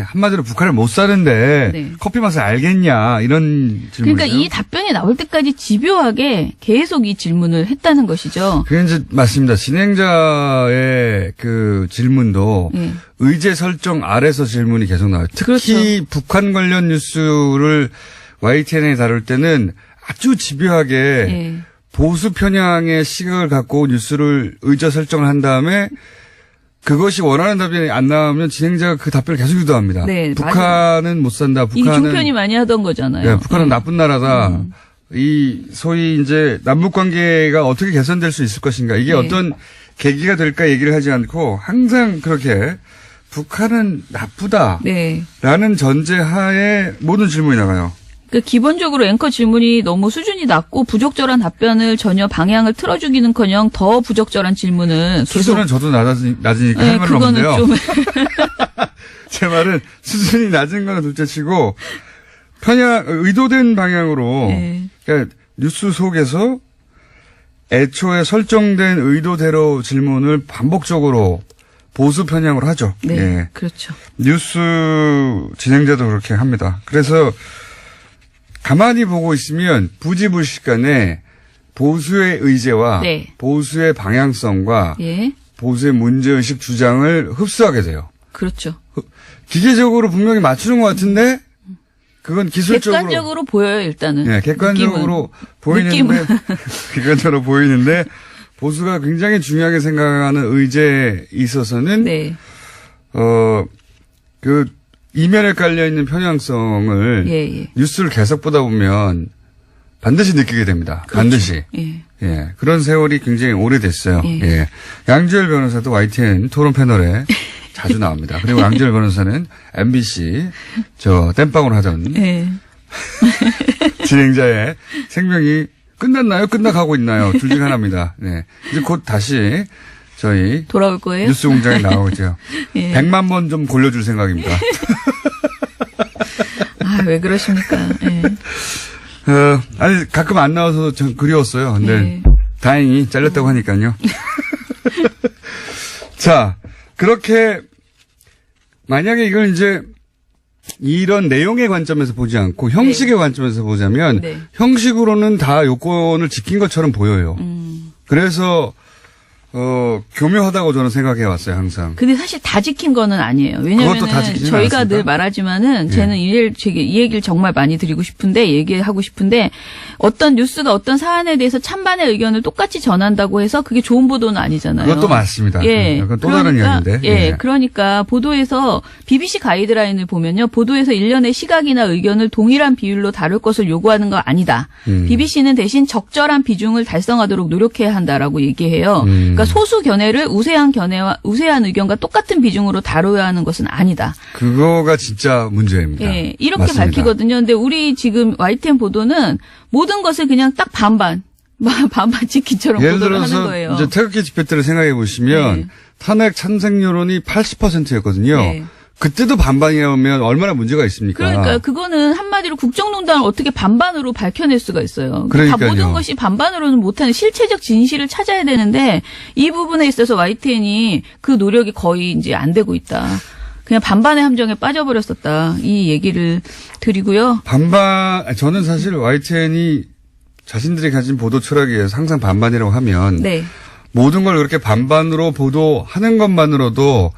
한마디로 북한을 못 사는데 네. 커피 맛을 알겠냐 이런 질문이죠. 그러니까 이 답변이 나올 때까지 집요하게 계속 이 질문을 했다는 것이죠. 그게 이제 맞습니다. 진행자의 그 질문도 네. 의제 설정 아래서 질문이 계속 나와요. 특히 그렇죠. 북한 관련 뉴스를 YTN에 다룰 때는 아주 집요하게 예. 보수 편향의 시각을 갖고 뉴스를 의제 설정을 한 다음에 그것이 원하는 답변이 안 나오면 진행자가 그 답변을 계속 유도합니다. 네, 북한은 못 산다. 이 북한은 종편이 많이 하던 거잖아요. 네, 북한은 나쁜 나라다. 이 소위 이제 남북 관계가 어떻게 개선될 수 있을 것인가. 이게 네. 어떤 계기가 될까 얘기를 하지 않고 항상 그렇게 북한은 나쁘다라는 네. 전제하에 모든 질문이 나가요. 그 기본적으로 앵커 질문이 너무 수준이 낮고 부적절한 답변을 전혀 방향을 틀어주기는커녕 더 부적절한 질문을 계속. 수준은 저도 낮으니까 네, 할 말은 그거는 없는데요. 좀 제 말은 수준이 낮은 거는 둘째치고 의도된 방향으로 네. 그러니까 뉴스 속에서 애초에 설정된 의도대로 질문을 반복적으로 보수 편향으로 하죠. 네, 예. 그렇죠. 뉴스 진행자도 그렇게 합니다. 그래서 가만히 보고 있으면 부지불식간에 보수의 의제와 네. 보수의 방향성과 예, 보수의 문제의식 주장을 흡수하게 돼요. 그렇죠. 기계적으로 분명히 맞추는 것 같은데 그건 기술적으로 객관적으로 보여요 일단은. 네, 객관적으로 보이는데 느낌은. 객관적으로 보이는데 보수가 굉장히 중요하게 생각하는 의제에 있어서는 네, 그 이면에 깔려 있는 편향성을 예. 뉴스를 계속 보다 보면 반드시 느끼게 됩니다. 그렇죠. 반드시. 예. 예. 그런 세월이 굉장히 오래됐어요. 예. 예. 양지열 변호사도 YTN 토론 패널에 자주 나옵니다. 그리고 양지열 변호사는 MBC 땜빵으로 하던 예. 진행자의 생명이 끝났나요? 끝나가고 있나요? 둘 중 하나입니다. 네. 이제 곧 다시 저희 돌아올 거예요? 뉴스 공장에 나오죠. 예. 100만 번 좀 골려줄 생각입니다. 아, 왜 그러십니까? 예. 아니, 가끔 안 나와서 좀 그리웠어요. 근데 예. 다행히 잘렸다고 하니까요. 자, 그렇게 만약에 이걸 이제 이런 내용의 관점에서 보지 않고 형식의 관점에서 보자면 네. 형식으로는 다 요건을 지킨 것처럼 보여요. 그래서 교묘하다고 저는 생각해 왔어요, 항상. 근데 사실 다 지킨 거는 아니에요. 그것도 다 왜냐면은 지키진 저희가 않았습니까? 늘 말하지만은 쟤는 이 얘기를 정말 많이 드리고 싶은데 얘기하고 싶은데 어떤 뉴스가 어떤 사안에 대해서 찬반의 의견을 똑같이 전한다고 해서 그게 좋은 보도는 아니잖아요. 그것도 맞습니다. 예. 그건 또 다른 이야기인데. 예. 그러니까 보도에서 BBC 가이드라인을 보면요. 보도에서 일련의 시각이나 의견을 동일한 비율로 다룰 것을 요구하는 거 아니다. BBC는 대신 적절한 비중을 달성하도록 노력해야 한다라고 얘기해요. 그러니까 소수 견해를 우세한 의견과 똑같은 비중으로 다뤄야 하는 것은 아니다. 그거가 진짜 문제입니다. 예, 이렇게 맞습니다. 밝히거든요. 근데 우리 지금 YTN 보도는 모든 것을 그냥 딱 반반 지키처럼 예를 보도를 하는 들어서 거예요. 이제 태극기 집회 때를 생각해 보시면 네. 탄핵 찬성 여론이 80%였거든요. 네. 그때도 반반이라면 얼마나 문제가 있습니까? 그러니까 그거는 한마디로 국정농단을 어떻게 반반으로 밝혀낼 수가 있어요. 다 그러니까요. 모든 것이 반반으로는 못하는 실체적 진실을 찾아야 되는데 이 부분에 있어서 YTN이 그 노력이 거의 이제 안 되고 있다. 그냥 반반의 함정에 빠져버렸었다. 이 얘기를 드리고요. 저는 사실 YTN이 자신들이 가진 보도 철학에 의해서 항상 반반이라고 하면 네. 모든 걸 그렇게 반반으로 보도하는 것만으로도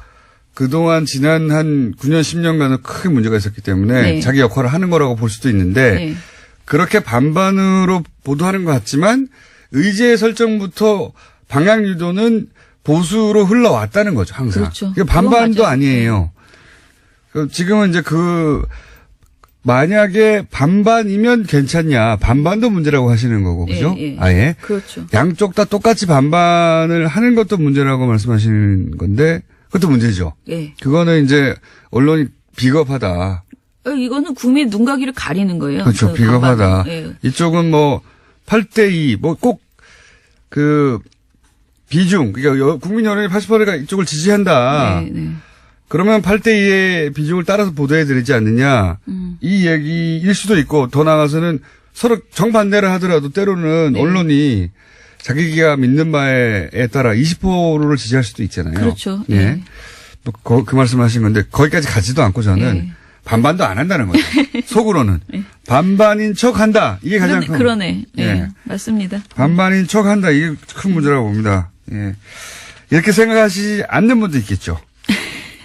그동안 지난 한 9년, 10년간은 크게 문제가 있었기 때문에 네. 자기 역할을 하는 거라고 볼 수도 있는데 네. 그렇게 반반으로 보도하는 것 같지만 의제 설정부터 방향 유도는 보수로 흘러왔다는 거죠, 항상. 그렇죠. 이게 반반도 그건 맞아요. 아니에요. 지금은 이제 만약에 반반이면 괜찮냐, 반반도 문제라고 하시는 거고, 그죠? 예, 예. 아예. 그렇죠. 양쪽 다 똑같이 반반을 하는 것도 문제라고 말씀하시는 건데, 그것도 문제죠. 예. 그거는 이제 언론이 비겁하다. 이거는 국민 눈가기를 가리는 거예요. 그렇죠. 그 비겁하다. 반반은. 예. 이쪽은 8대2, 꼭 비중, 그러니까 국민 여론이 80%가 이쪽을 지지한다. 네, 네. 그러면 8대2의 비중을 따라서 보도해야 되지 않느냐. 이 얘기일 수도 있고, 더 나아가서는 서로 정반대를 하더라도 때로는 네. 언론이 자기가 믿는 바에 따라 20%를 지지할 수도 있잖아요. 그렇죠. 예. 네. 그 말씀하신 건데, 거기까지 가지도 않고 저는 네. 반반도 안 한다는 거죠. 속으로는. 반반인 척 한다. 이게 가장 큰. 그러네. 네. 예. 맞습니다. 반반인 척 한다. 이게 큰 문제라고 봅니다. 예. 이렇게 생각하시지 않는 분도 있겠죠.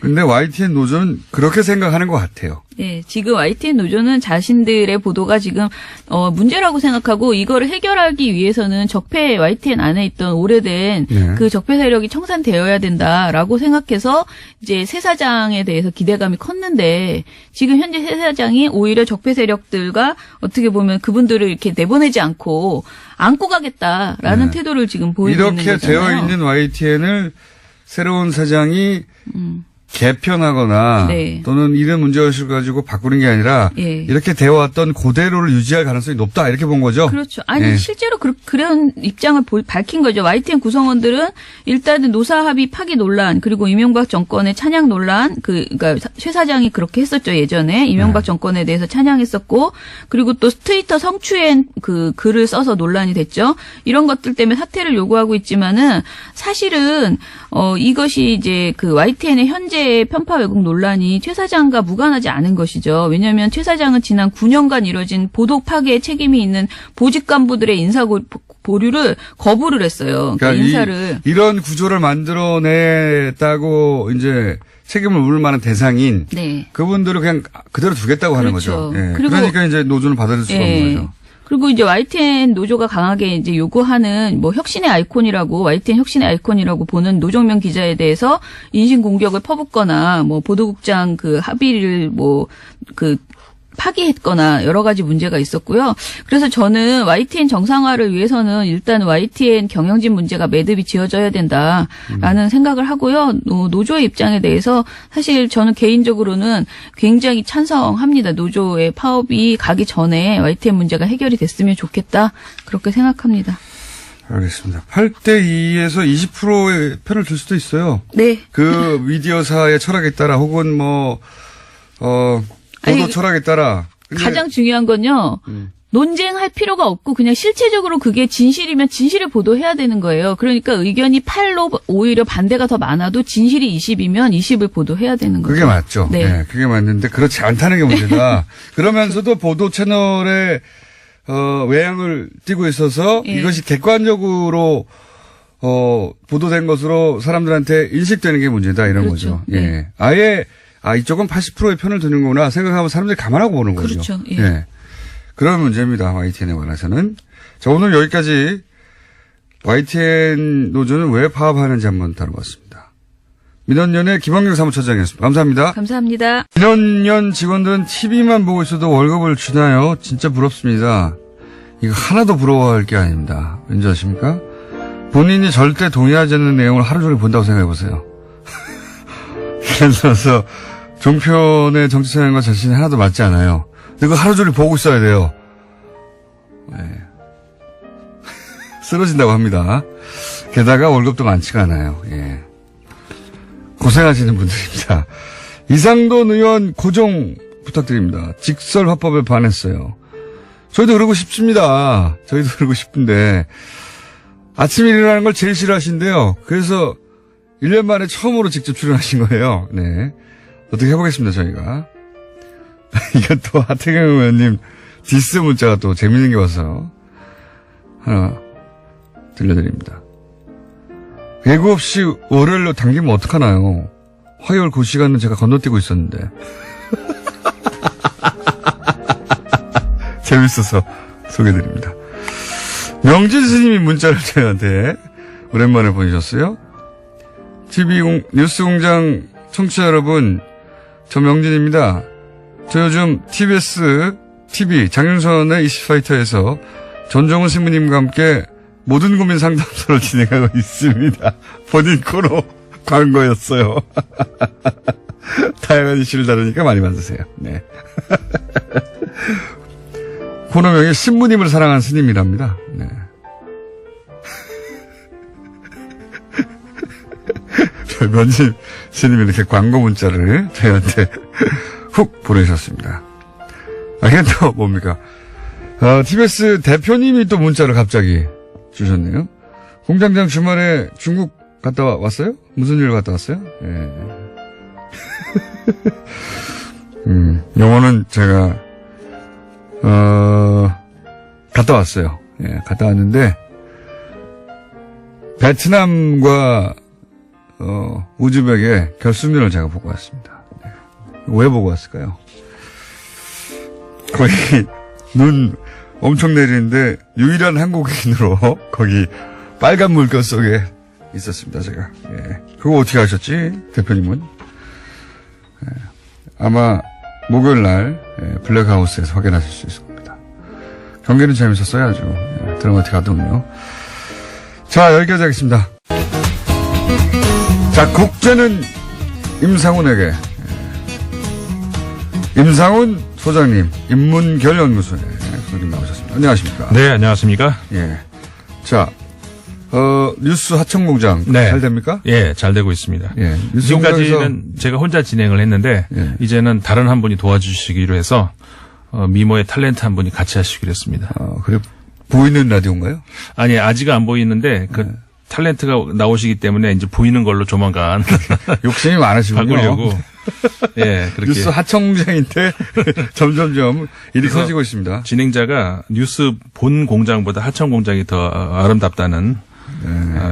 근데 YTN 노조는 그렇게 생각하는 것 같아요. 네, 지금 YTN 노조는 자신들의 보도가 지금 문제라고 생각하고 이거를 해결하기 위해서는 적폐 YTN 안에 있던 오래된 네. 그 적폐 세력이 청산되어야 된다라고 생각해서 이제 새 사장에 대해서 기대감이 컸는데 지금 현재 새 사장이 오히려 적폐 세력들과 어떻게 보면 그분들을 이렇게 내보내지 않고 안고 가겠다라는 네. 태도를 지금 보이고 있는 이렇게 거잖아요. 되어 있는 YTN을 새로운 사장이 개편하거나 네. 또는 이런 문제의식을 가지고 바꾸는 게 아니라 예. 이렇게 되어 왔던 그대로를 유지할 가능성이 높다. 이렇게 본 거죠. 그렇죠. 아니 예. 실제로 그런 입장을 밝힌 거죠. YTN 구성원들은 일단은 노사 합의 파기 논란 그리고 이명박 정권의 찬양 논란 그러니까 최 사장이 그렇게 했었죠 예전에 이명박 정권에 대해서 찬양했었고 그리고 또 트위터 성추행 그 글을 써서 논란이 됐죠. 이런 것들 때문에 사퇴를 요구하고 있지만은 사실은 이것이 이제 그 YTN의 현재 편파 왜곡 논란이 최 사장과 무관하지 않은 것이죠. 왜냐하면 최 사장은 지난 9년간 이뤄진 보도 파괴에 책임이 있는 보직 간부들의 인사 보류를 거부를 했어요. 그러니까 인사를 이런 구조를 만들어냈다고 이제 책임을 물을 만한 대상인 네. 그분들을 그냥 그대로 두겠다고 하는 그렇죠. 거죠. 예. 그리고- 그러니까 이제 노조는 받아들일 수가 예. 없는 거죠. 그리고 이제 YTN 노조가 강하게 이제 요구하는 혁신의 아이콘이라고 YTN 혁신의 아이콘이라고 보는 노정면 기자에 대해서 인신 공격을 퍼붓거나 보도국장 그 합의를 파기했거나 여러 가지 문제가 있었고요. 그래서 저는 YTN 정상화를 위해서는 일단 YTN 경영진 문제가 매듭이 지어져야 된다라는 생각을 하고요. 노조의 입장에 대해서 사실 저는 개인적으로는 굉장히 찬성합니다. 노조의 파업이 가기 전에 YTN 문제가 해결이 됐으면 좋겠다. 그렇게 생각합니다. 알겠습니다. 8대2에서 20%의 편을 들 수도 있어요. 네. 그 미디어사의 철학에 따라 혹은 보도 아니, 철학에 따라. 근데 가장 중요한 건요. 논쟁할 필요가 없고 그냥 실체적으로 그게 진실이면 진실을 보도해야 되는 거예요. 그러니까 의견이 8로 오히려 반대가 더 많아도 진실이 20이면 20을 보도해야 되는 거죠. 그게 맞죠. 네. 네, 그게 맞는데 그렇지 않다는 게 문제다. 그러면서도 보도 채널에 외양을 띠고 있어서 예. 이것이 객관적으로 보도된 것으로 사람들한테 인식되는 게 문제다 이런 그렇죠. 거죠. 예. 아예 이쪽은 80%의 편을 드는 거구나 생각하면 사람들이 감안하고 보는 거죠. 그렇죠. 예. 그런 문제입니다. YTN에 관해서는. 자, 오늘 여기까지 YTN 노조는 왜 파업하는지 한번 다뤄봤습니다. 민원연의 김원경 사무처장이었습니다. 감사합니다. 감사합니다. 민원연 직원들은 TV만 보고 있어도 월급을 주나요? 진짜 부럽습니다. 이거 하나도 부러워할 게 아닙니다. 왠지 아십니까? 본인이 절대 동의하지 않는 내용을 하루 종일 본다고 생각해보세요. 그래서 종편의 정치 성향과 자신이 하나도 맞지 않아요. 근데 그거 하루 종일 보고 있어야 돼요. 네. 쓰러진다고 합니다. 게다가 월급도 많지가 않아요. 예. 고생하시는 분들입니다. 이상돈 의원 고정 부탁드립니다. 직설 화법에 반했어요. 저희도 그러고 싶습니다. 저희도 그러고 싶은데 아침에 일어나는 걸 제일 싫어하신대요. 그래서 1년 만에 처음으로 직접 출연하신 거예요. 네. 어떻게 해보겠습니다, 저희가. 이건 또 하태경 의원님 디스 문자가 또 재밌는 게 와서 하나 들려드립니다. 예고 없이 월요일로 당기면 어떡하나요? 화요일 그 시간은 제가 건너뛰고 있었는데. 재밌어서 소개드립니다. 명진 스님이 문자를 저희한테 오랜만에 보내셨어요. 뉴스공장 청취자 여러분, 저 명진입니다. 저 요즘 TBS TV 장윤선의 이슈파이터에서 전종훈 신부님과 함께 모든 고민 상담소를 진행하고 있습니다. 본인 코너 광고였어요. 다양한 이슈를 다루니까 많이 받으세요. 네. 코너명이 신부님을 사랑한 스님이랍니다. 네. 면진 스님이 이렇게 광고 문자를 저희한테 훅 보내셨습니다. 이게 또 뭡니까? TBS 대표님이 또 문자를 갑자기 주셨네요. 공장장 주말에 중국 갔다 왔어요? 무슨 일 갔다 왔어요? 예. 영어는 제가, 갔다 왔어요. 예, 갔다 왔는데, 베트남과, 우즈벡의 결승전을 제가 보고 왔습니다. 네. 왜 보고 왔을까요? 거기, 눈 엄청 내리는데, 유일한 한국인으로, 거기, 빨간 물결 속에 있었습니다, 제가. 예. 그거 어떻게 하셨지, 대표님은? 예. 아마, 목요일 날, 블랙하우스에서 확인하실 수 있을 겁니다. 경기는 재밌었어요, 아주. 예. 드라마틱 하더군요. 자, 여기까지 하겠습니다. 자, 국제는 임상훈에게. 임상훈 소장님, 인문결연구소에 소장님 나오셨습니다. 안녕하십니까? 네, 안녕하십니까? 예. 자, 뉴스 하청공장. 네. 잘 됩니까? 예, 잘 되고 있습니다. 예. 뉴스 지금까지는 공장에서 제가 혼자 진행을 했는데, 예. 이제는 다른 한 분이 도와주시기로 해서, 미모의 탤런트 한 분이 같이 하시기로 했습니다. 그래, 보이는 라디오인가요? 아니, 아직은 안 보이는데, 탤런트가 나오시기 때문에 이제 보이는 걸로 조만간 욕심이 많으시군요. 바꾸려고. 예, 그렇게. 뉴스 하청공장인데 점점점 일이 커지고 있습니다. 진행자가 뉴스 본 공장보다 하청 공장이 더 아름답다는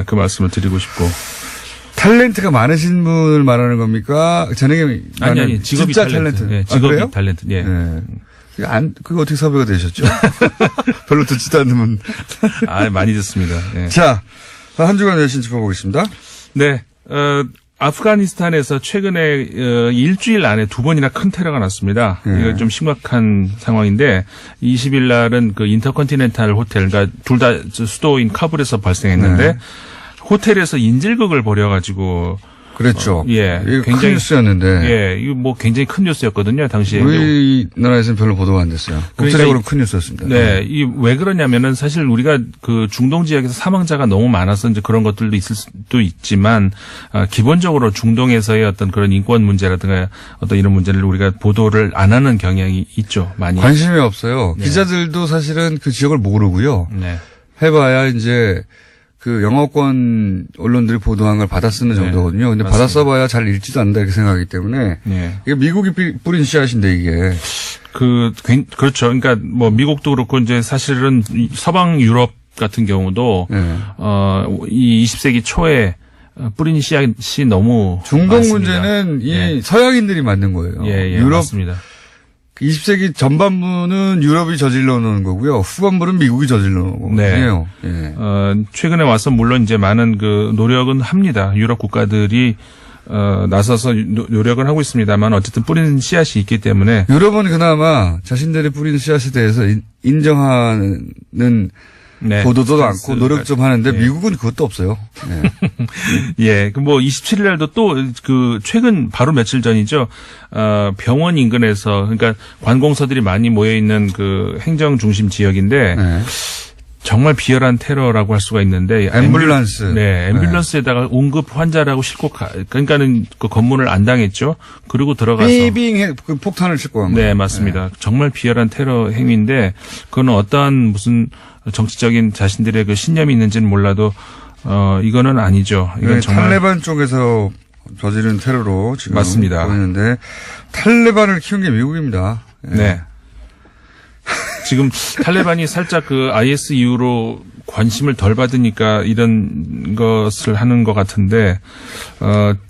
그 말씀을 드리고 싶고. 탤런트가 많으신 분을 말하는 겁니까? 전액에 아니, 직업이 진짜 탤런트. 탤런트. 예, 직업이 그래요? 탤런트. 예. 네. 그거 어떻게 섭외가 되셨죠? 별로 듣지도 않는 분. 많이 듣습니다. 예. 자, 한 주간 열심히 짚어보겠습니다. 네, 아프가니스탄에서 최근에 일주일 안에 2번이나 큰 테러가 났습니다. 이거 좀 심각한 상황인데 20일 날은 그 인터컨티넨탈 호텔, 그러니까 둘 다 수도인 카불에서 발생했는데 호텔에서 인질극을 벌여가지고 그랬죠. 예, 이거 큰 굉장히 뉴스였는데. 예, 이거 뭐 굉장히 큰 뉴스였거든요, 당시에. 우리나라에서는 별로 보도가 안 됐어요. 국제적으로 큰 뉴스였습니다. 네, 이 왜 그러냐면은 사실 우리가 그 중동 지역에서 사망자가 너무 많아서 이제 그런 것들도 있을 수도 있지만 기본적으로 중동에서의 어떤 그런 인권 문제라든가 어떤 이런 문제를 우리가 보도를 안 하는 경향이 있죠, 많이. 관심이 없어요. 기자들도 사실은 그 지역을 모르고요. 네. 해봐야 이제 그 영어권 언론들이 보도한 걸 받아 쓰는 정도거든요. 근데 받아 써봐야 잘 읽지도 않는다 이렇게 생각하기 때문에 네. 이게 미국이 뿌린 씨앗인데 이게 그렇죠. 그러니까 뭐 미국도 그렇고 이제 사실은 서방 유럽 같은 경우도 이 20세기 초에 뿌린 씨앗이 너무 중동 많습니다. 문제는 이 서양인들이 만든 거예요. 예, 유럽 맞습니다. 20세기 전반부는 유럽이 저질러 놓은 거고요. 후반부는 미국이 저질러 놓은 거거든요. 예. 최근에 와서 물론 이제 많은 그 노력은 합니다. 유럽 국가들이 나서서 노력은 하고 있습니다만 어쨌든 뿌리는 씨앗이 있기 때문에 유럽은 그나마 자신들이 뿌리는 씨앗에 대해서 인정하는 보도도 많고 노력 좀 하는데 미국은 그것도 없어요. 예, 그 뭐 27일 날도 또 그 최근 바로 며칠 전이죠. 병원 인근에서 그러니까 관공서들이 많이 모여 있는 그 행정 중심 지역인데 정말 비열한 테러라고 할 수가 있는데 앰뷸런스. 앰뷸런스에다가 응급 환자라고 싣고 그러니까는 그 검문을 안 당했죠. 그리고 들어가서 그 폭탄을 싣고 간 네, 맞습니다. 정말 비열한 테러 행위인데 그거는 어떠한 무슨 정치적인 자신들의 그 신념이 있는지는 몰라도 이거는 아니죠. 이건 정말 탈레반 쪽에서 저지른 테러로 지금 맞습니다. 보이는데 탈레반을 키운 게 미국입니다. 네. 지금 탈레반이 살짝 그 IS 이후로 관심을 덜 받으니까 이런 것을 하는 것 같은데,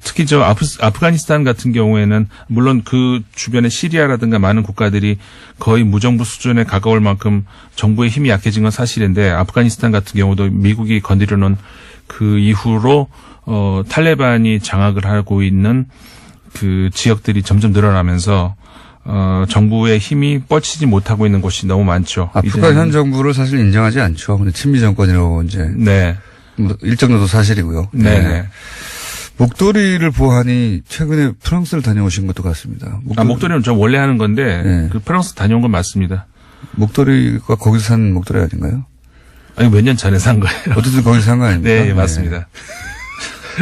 특히 저 아프가니스탄 같은 경우에는 물론 그 주변에 시리아라든가 많은 국가들이 거의 무정부 수준에 가까울 만큼 정부의 힘이 약해진 건 사실인데, 아프가니스탄 같은 경우도 미국이 건드려 놓은 그 이후로, 탈레반이 장악을 하고 있는 그 지역들이 점점 늘어나면서, 정부의 힘이 뻗치지 못하고 있는 곳이 너무 많죠. 아프간 현 정부를 사실 인정하지 않죠. 근데 친미 정권이라고 이제. 네. 일정 정도 사실이고요. 네. 목도리를 보하니 최근에 프랑스를 다녀오신 것도 같습니다. 목도리는 저 원래 하는 건데 그 프랑스 다녀온 건 맞습니다. 목도리가 거기서 산 목도리 아닌가요? 아니 몇 년 전에 산 거예요. 어쨌든 거기서 산 거 아닙니까? 네, 맞습니다.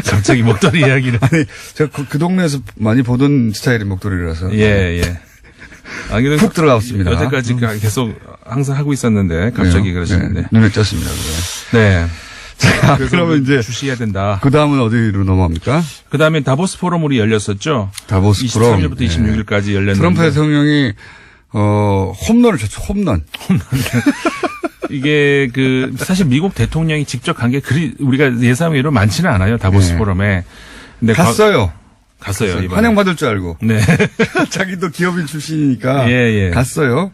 갑자기 목도리 이야기를. 아니, 제가 그 동네에서 많이 보던 스타일의 목도리라서. 예. 푹 들어갔습니다. 여태까지 계속 항상 하고 있었는데 갑자기 그러시는데. 눈에 띄었습니다. 네. 자, 그러면 이제 주시해야 된다. 그 다음은 어디로 넘어갑니까? 그 다음에 다보스 포럼이 열렸었죠. 다보스 포럼. 23일부터 26일까지 열렸는데. 트럼프 대통령이 홈런을 쳤죠. 홈런. 이게 사실 미국 대통령이 직접 간 게 우리가 예상외로 많지는 않아요. 다보스 포럼에. 근데 갔어요. 이번에. 환영받을 줄 알고. 네. 자기도 기업인 출신이니까. 예. 갔어요.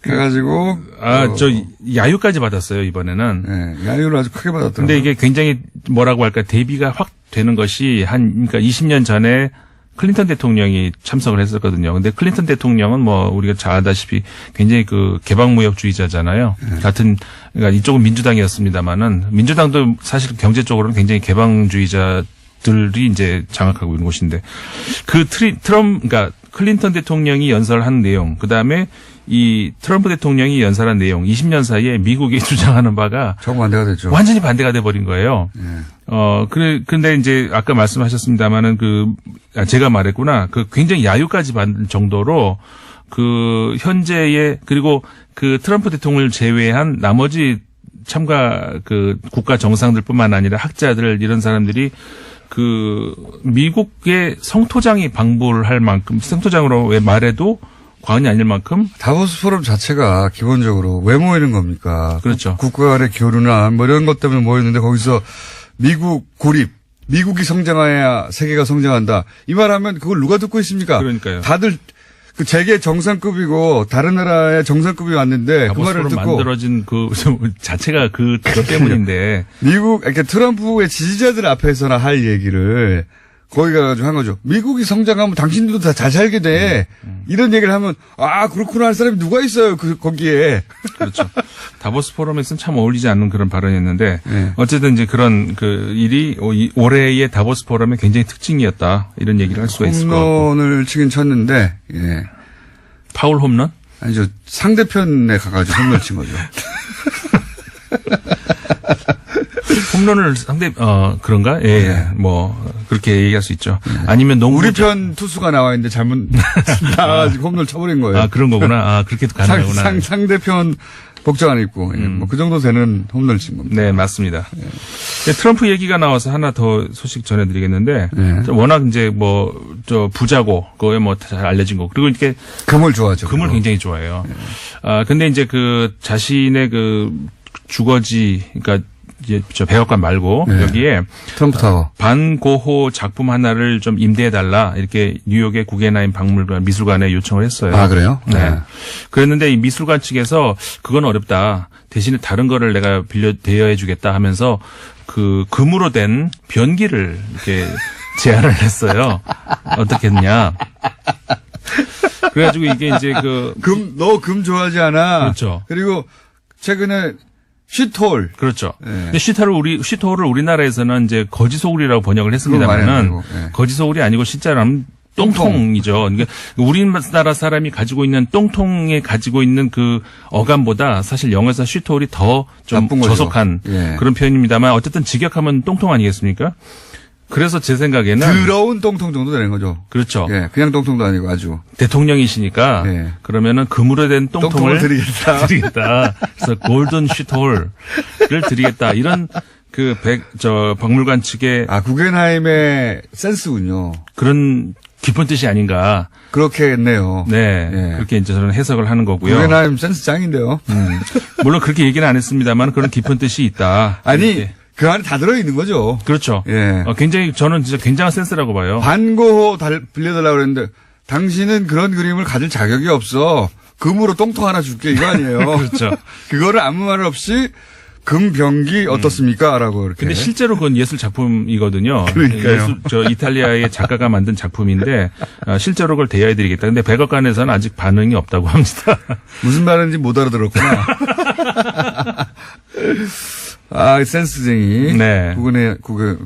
그래가지고. 저 야유까지 받았어요, 이번에는. 네. 야유를 아주 크게 받았더라고요. 근데 이게 굉장히 뭐라고 할까, 대비가 확 되는 것이 그러니까 20년 전에 클린턴 대통령이 참석을 했었거든요. 근데 클린턴 대통령은 뭐 우리가 잘 알다시피 굉장히 그 개방무역주의자잖아요. 그러니까 이쪽은 민주당이었습니다만은 민주당도 사실 경제적으로는 굉장히 개방주의자들이 이제 장악하고 있는 곳인데 그러니까 클린턴 대통령이 연설한 내용, 그 다음에 이 트럼프 대통령이 연설한 내용, 20년 사이에 미국이 주장하는 바가 정반대가 됐죠. 완전히 반대가 돼 버린 거예요. 근데 이제 아까 말씀하셨습니다만은 제가 말했구나. 굉장히 야유까지 받는 정도로 현재의 그리고 트럼프 대통령을 제외한 나머지 참가 국가 정상들뿐만 아니라 학자들 이런 사람들이 미국의 성토장이 방불 할 만큼 성토장으로 말해도 과언이 아닐 만큼 다보스 포럼 자체가 기본적으로 왜 모이는 겁니까? 그렇죠. 국가 간의 교류나 뭐 이런 것 때문에 모였는데 거기서 미국 고립, 미국이 성장해야 세계가 성장한다. 이 말하면 그걸 누가 듣고 있습니까? 그러니까요. 다들 세계 정상급이고 다른 나라의 정상급이 왔는데 그 말을 듣고 만들어진 자체가 그것 때문인데 미국 그러니까 트럼프의 지지자들 앞에서나 할 얘기를 거기 가가지고 한 거죠. 미국이 성장하면 당신들도 다 잘 살게 돼. 이런 얘기를 하면 그렇구나 할 사람이 누가 있어요 거기에. 그렇죠. 다보스 포럼에서는 참 어울리지 않는 그런 발언이었는데 네. 어쨌든 이제 그런 그 일이 올해의 다보스 포럼의 굉장히 특징이었다 이런 얘기를 할 수가 있을 것 같고. 홈런을 치긴 쳤는데 파울 홈런? 아니죠. 상대편에 가가지고 홈런 친 거죠. 홈런을 그런가? 예. 뭐 그렇게 얘기할 수 있죠. 아니면 농구 우리 편 투수가 나와 있는데 잘못 나와가지고 홈런을 쳐버린 거예요. 그런 거구나. 그렇게도 가능하구나. 상대편 복장 안 입고 뭐 그 정도 되는 홈런을 친 겁니다. 네, 맞습니다. 네, 트럼프 얘기가 나와서 하나 더 소식 전해드리겠는데, 네. 워낙 이제 부자고, 그거에 잘 알려진 거. 그리고 이렇게 금을 좋아하죠. 금을 그거. 굉장히 좋아해요. 근데 이제 자신의 주거지, 그러니까 이제 백악관 말고, 네. 여기에 트럼프 타워. 반고호 작품 하나를 좀 임대해달라, 이렇게 뉴욕의 구겐하임 박물관, 미술관에 요청을 했어요. 그래요? 네. 그랬는데 이 미술관 측에서 그건 어렵다. 대신에 다른 거를 내가 대여해주겠다 하면서 금으로 된 변기를 이렇게 제안을 했어요. 어떻게 했냐. 그래가지고 이게 이제 너 금 좋아하지 않아? 그렇죠. 그리고 최근에 쉿홀. 그렇죠. 네. 근데 쉿홀을 우리나라에서는 이제 거지소울이라고 번역을 그건 말이 안 했습니다만은 되고, 네. 거지소울이 아니고 실제로는 똥통이죠. 그러니까 우리나라 사람이 가지고 있는 똥통에 가지고 있는 그 어감보다 사실 영어에서 쉿홀이 더 좀 나쁜 거죠. 저속한 예. 그런 표현입니다만 어쨌든 직역하면 똥통 아니겠습니까? 그래서 제 생각에는 더러운 똥통 정도 되는 거죠. 그렇죠. 예, 그냥 똥통도 아니고 아주. 대통령이시니까 예. 그러면은 금으로 된 똥통을 드리겠다. 그래서 골든 쉿홀을 드리겠다. 이런 박물관 측의 구겐하임의 센스군요. 그런 깊은 뜻이 아닌가. 그렇게 했네요. 네. 예. 그렇게 이제 저는 해석을 하는 거고요. 구겐하임 센스 짱인데요. 물론 그렇게 얘기는 안 했습니다만 그런 깊은 뜻이 있다. 아니, 이렇게. 그 안에 다 들어있는 거죠. 그렇죠. 예. 굉장히 저는 진짜 굉장한 센스라고 봐요. 반고호 빌려달라고 그랬는데 당신은 그런 그림을 가질 자격이 없어. 금으로 똥통 하나 줄게 이거 아니에요. 그렇죠. 그거를 아무 말 없이 금병기 어떻습니까? 라고 이렇게. 근데 실제로 그건 예술 작품이거든요. 그러니까요. 이탈리아의 작가가 만든 작품인데 실제로 그걸 대여해드리겠다. 근데 백악관에서는 아직 반응이 없다고 합니다. 무슨 말인지 못 알아들었구나. 센스쟁이. 네.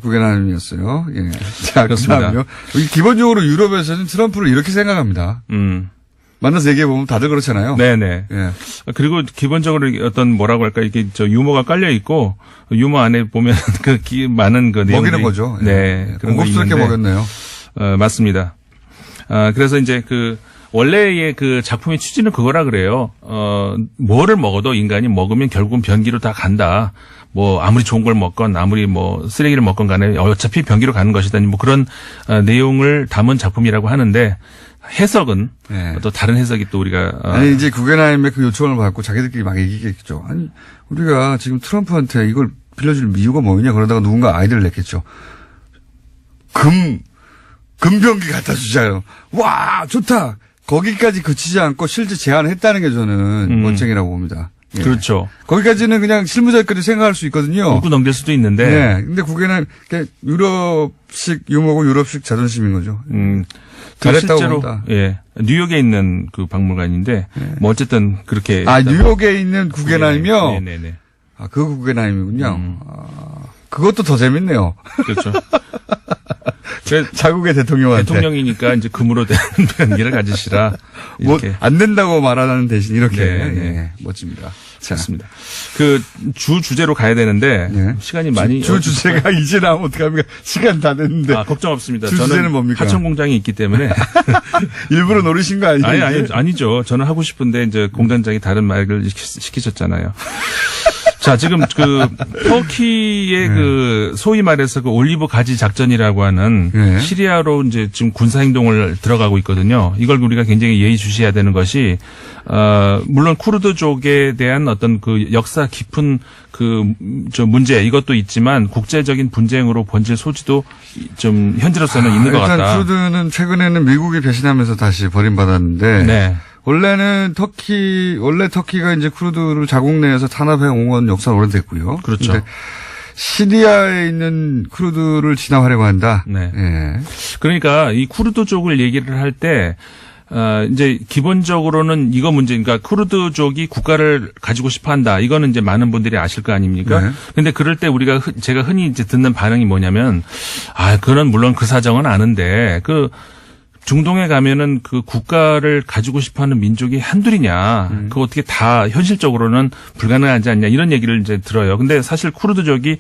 구겐하임이었어요. 예. 자, 그렇습니다. 그다음요. 기본적으로 유럽에서는 트럼프를 이렇게 생각합니다. 만나서 얘기해보면 다들 그렇잖아요. 네네. 예. 그리고 기본적으로 뭐라고 할까, 이게 유머가 깔려있고, 유머 안에 보면 많은 내용들이. 먹이는 거죠. 예. 네. 그런 거 공급스럽게 있는데. 먹였네요. 맞습니다. 그래서 이제 원래의 작품의 취지는 그거라 그래요. 뭐를 먹어도 인간이 먹으면 결국은 변기로 다 간다. 아무리 좋은 걸 먹건, 아무리 쓰레기를 먹건 간에 어차피 변기로 가는 것이다. 그런 내용을 담은 작품이라고 하는데, 해석은 네. 또 다른 해석이 또 우리가 아니 이제 구겐하임의 그 요청을 받고 자기들끼리 막 얘기했겠죠. 아니 우리가 지금 트럼프한테 이걸 빌려줄 이유가 뭐냐 그러다가 누군가 아이디어를 냈겠죠. 금병기 갖다 주자요. 와 좋다. 거기까지 그치지 않고 실제 제안했다는 게 저는 원칙이라고 봅니다. 예. 그렇죠. 거기까지는 그냥 실무자까지 생각할 수 있거든요. 웃고 넘길 수도 있는데. 네. 근데 구겐하임 유럽식 유머고 유럽식 자존심인 거죠. 잘했다고 실제로 봅니다. 예 뉴욕에 있는 그 박물관인데 어쨌든 그렇게 뉴욕에 있는 구겐하임이요. 네네네. 그 구겐하임이군요. 그것도 더 재밌네요. 그렇죠. 자국의 대통령한테. 대통령이니까 이제 금으로 된 변기를 가지시라. 이렇게. 안 된다고 말하는 대신 이렇게. 네. 예, 멋집니다. 자. 좋습니다. 주제로 가야 되는데 네. 시간이 많이 주제가 이제 나오면 어떡합니까? 시간 다 됐는데. 걱정 없습니다. 주제는 저는 뭡니까? 하천 공장이 있기 때문에 일부러 노리신 거 아니에요? 아니죠. 저는 하고 싶은데 이제 공단장이 다른 말을 시키셨잖아요. 자, 지금 터키의 소위 말해서 올리브 가지 작전이라고 하는 네. 시리아로 이제 지금 군사 행동을 들어가고 있거든요. 이걸 우리가 굉장히 예의주시해야 되는 것이 물론 쿠르드족에 대한 어떤 역사 깊은 문제 이것도 있지만 국제적인 분쟁으로 번질 소지도 좀 현재로서는 있는 것 같다. 일단 쿠르드는 최근에는 미국이 배신하면서 다시 버림받았는데. 네. 원래 터키가 이제 쿠르드를 자국 내에서 탄압해 온 건 역사가 오래됐고요. 그렇죠. 근데 시리아에 있는 쿠르드를 진압하려고 한다. 네. 예. 그러니까 이 쿠르드족을 얘기를 할 때 이제 기본적으로는 이거 문제, 그러니까 쿠르드족이 국가를 가지고 싶어한다. 이거는 이제 많은 분들이 아실 거 아닙니까? 네. 근데 그럴 때 제가 흔히 이제 듣는 반응이 뭐냐면, 그건 물론 그 사정은 아는데 중동에 가면은 그 국가를 가지고 싶어하는 민족이 한둘이냐? 그거 어떻게 다 현실적으로는 불가능하지 않냐? 이런 얘기를 이제 들어요. 근데 사실 쿠르드족이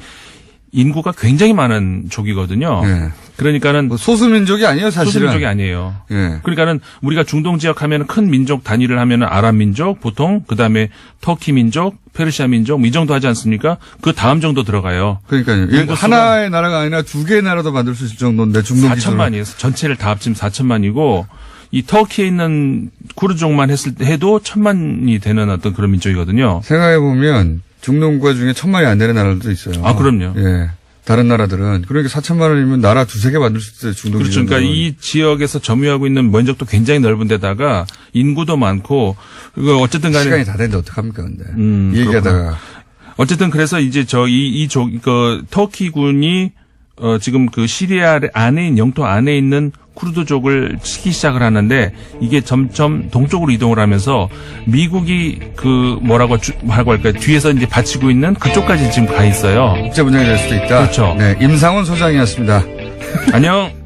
인구가 굉장히 많은 족이거든요. 예. 그러니까는 뭐 소수민족이 아니에요, 사실은. 소수민족이 아니에요. 예. 그러니까는 우리가 중동 지역 하면은 큰 민족 단위를 하면은 아랍 민족 보통 그다음에 터키 민족, 페르시아 민족 뭐 이 정도 하지 않습니까? 그 다음 정도 들어가요. 그러니까요. 인구 하나의 나라가 아니라 두 개의 나라도 만들 수 있을 정도인데 중동 기준으로. 4천만이에요. 전체를 다 합치면 4천만이고 이 터키에 있는 쿠르족만 해도 1,000만이 되는 어떤 그런 민족이거든요. 생각해 보면 중동 국가 중에 1,000만이 안 되는 나라들도 있어요. 아, 그럼요. 예. 다른 나라들은 그러니까 4천만 원이면 나라 두세 개 만들 수 있어요. 중동 그렇죠. 기준으로. 그러니까 이 지역에서 점유하고 있는 면적도 굉장히 넓은 데다가 인구도 많고 이거 어쨌든 간에 시간이 다 됐는데 어떡합니까, 근데. 그렇구나. 얘기하다가. 어쨌든 그래서 이제 터키군이 지금 그 시리아 안에 있는 영토 안에 있는 쿠르드족을 치기 시작을 하는데 이게 점점 동쪽으로 이동을 하면서 미국이 뭐라고 할까요? 뒤에서 이제 받치고 있는 그쪽까지 지금 가 있어요. 국제 분쟁이 될 수도 있다. 그렇죠. 네, 임상훈 소장이었습니다. 안녕.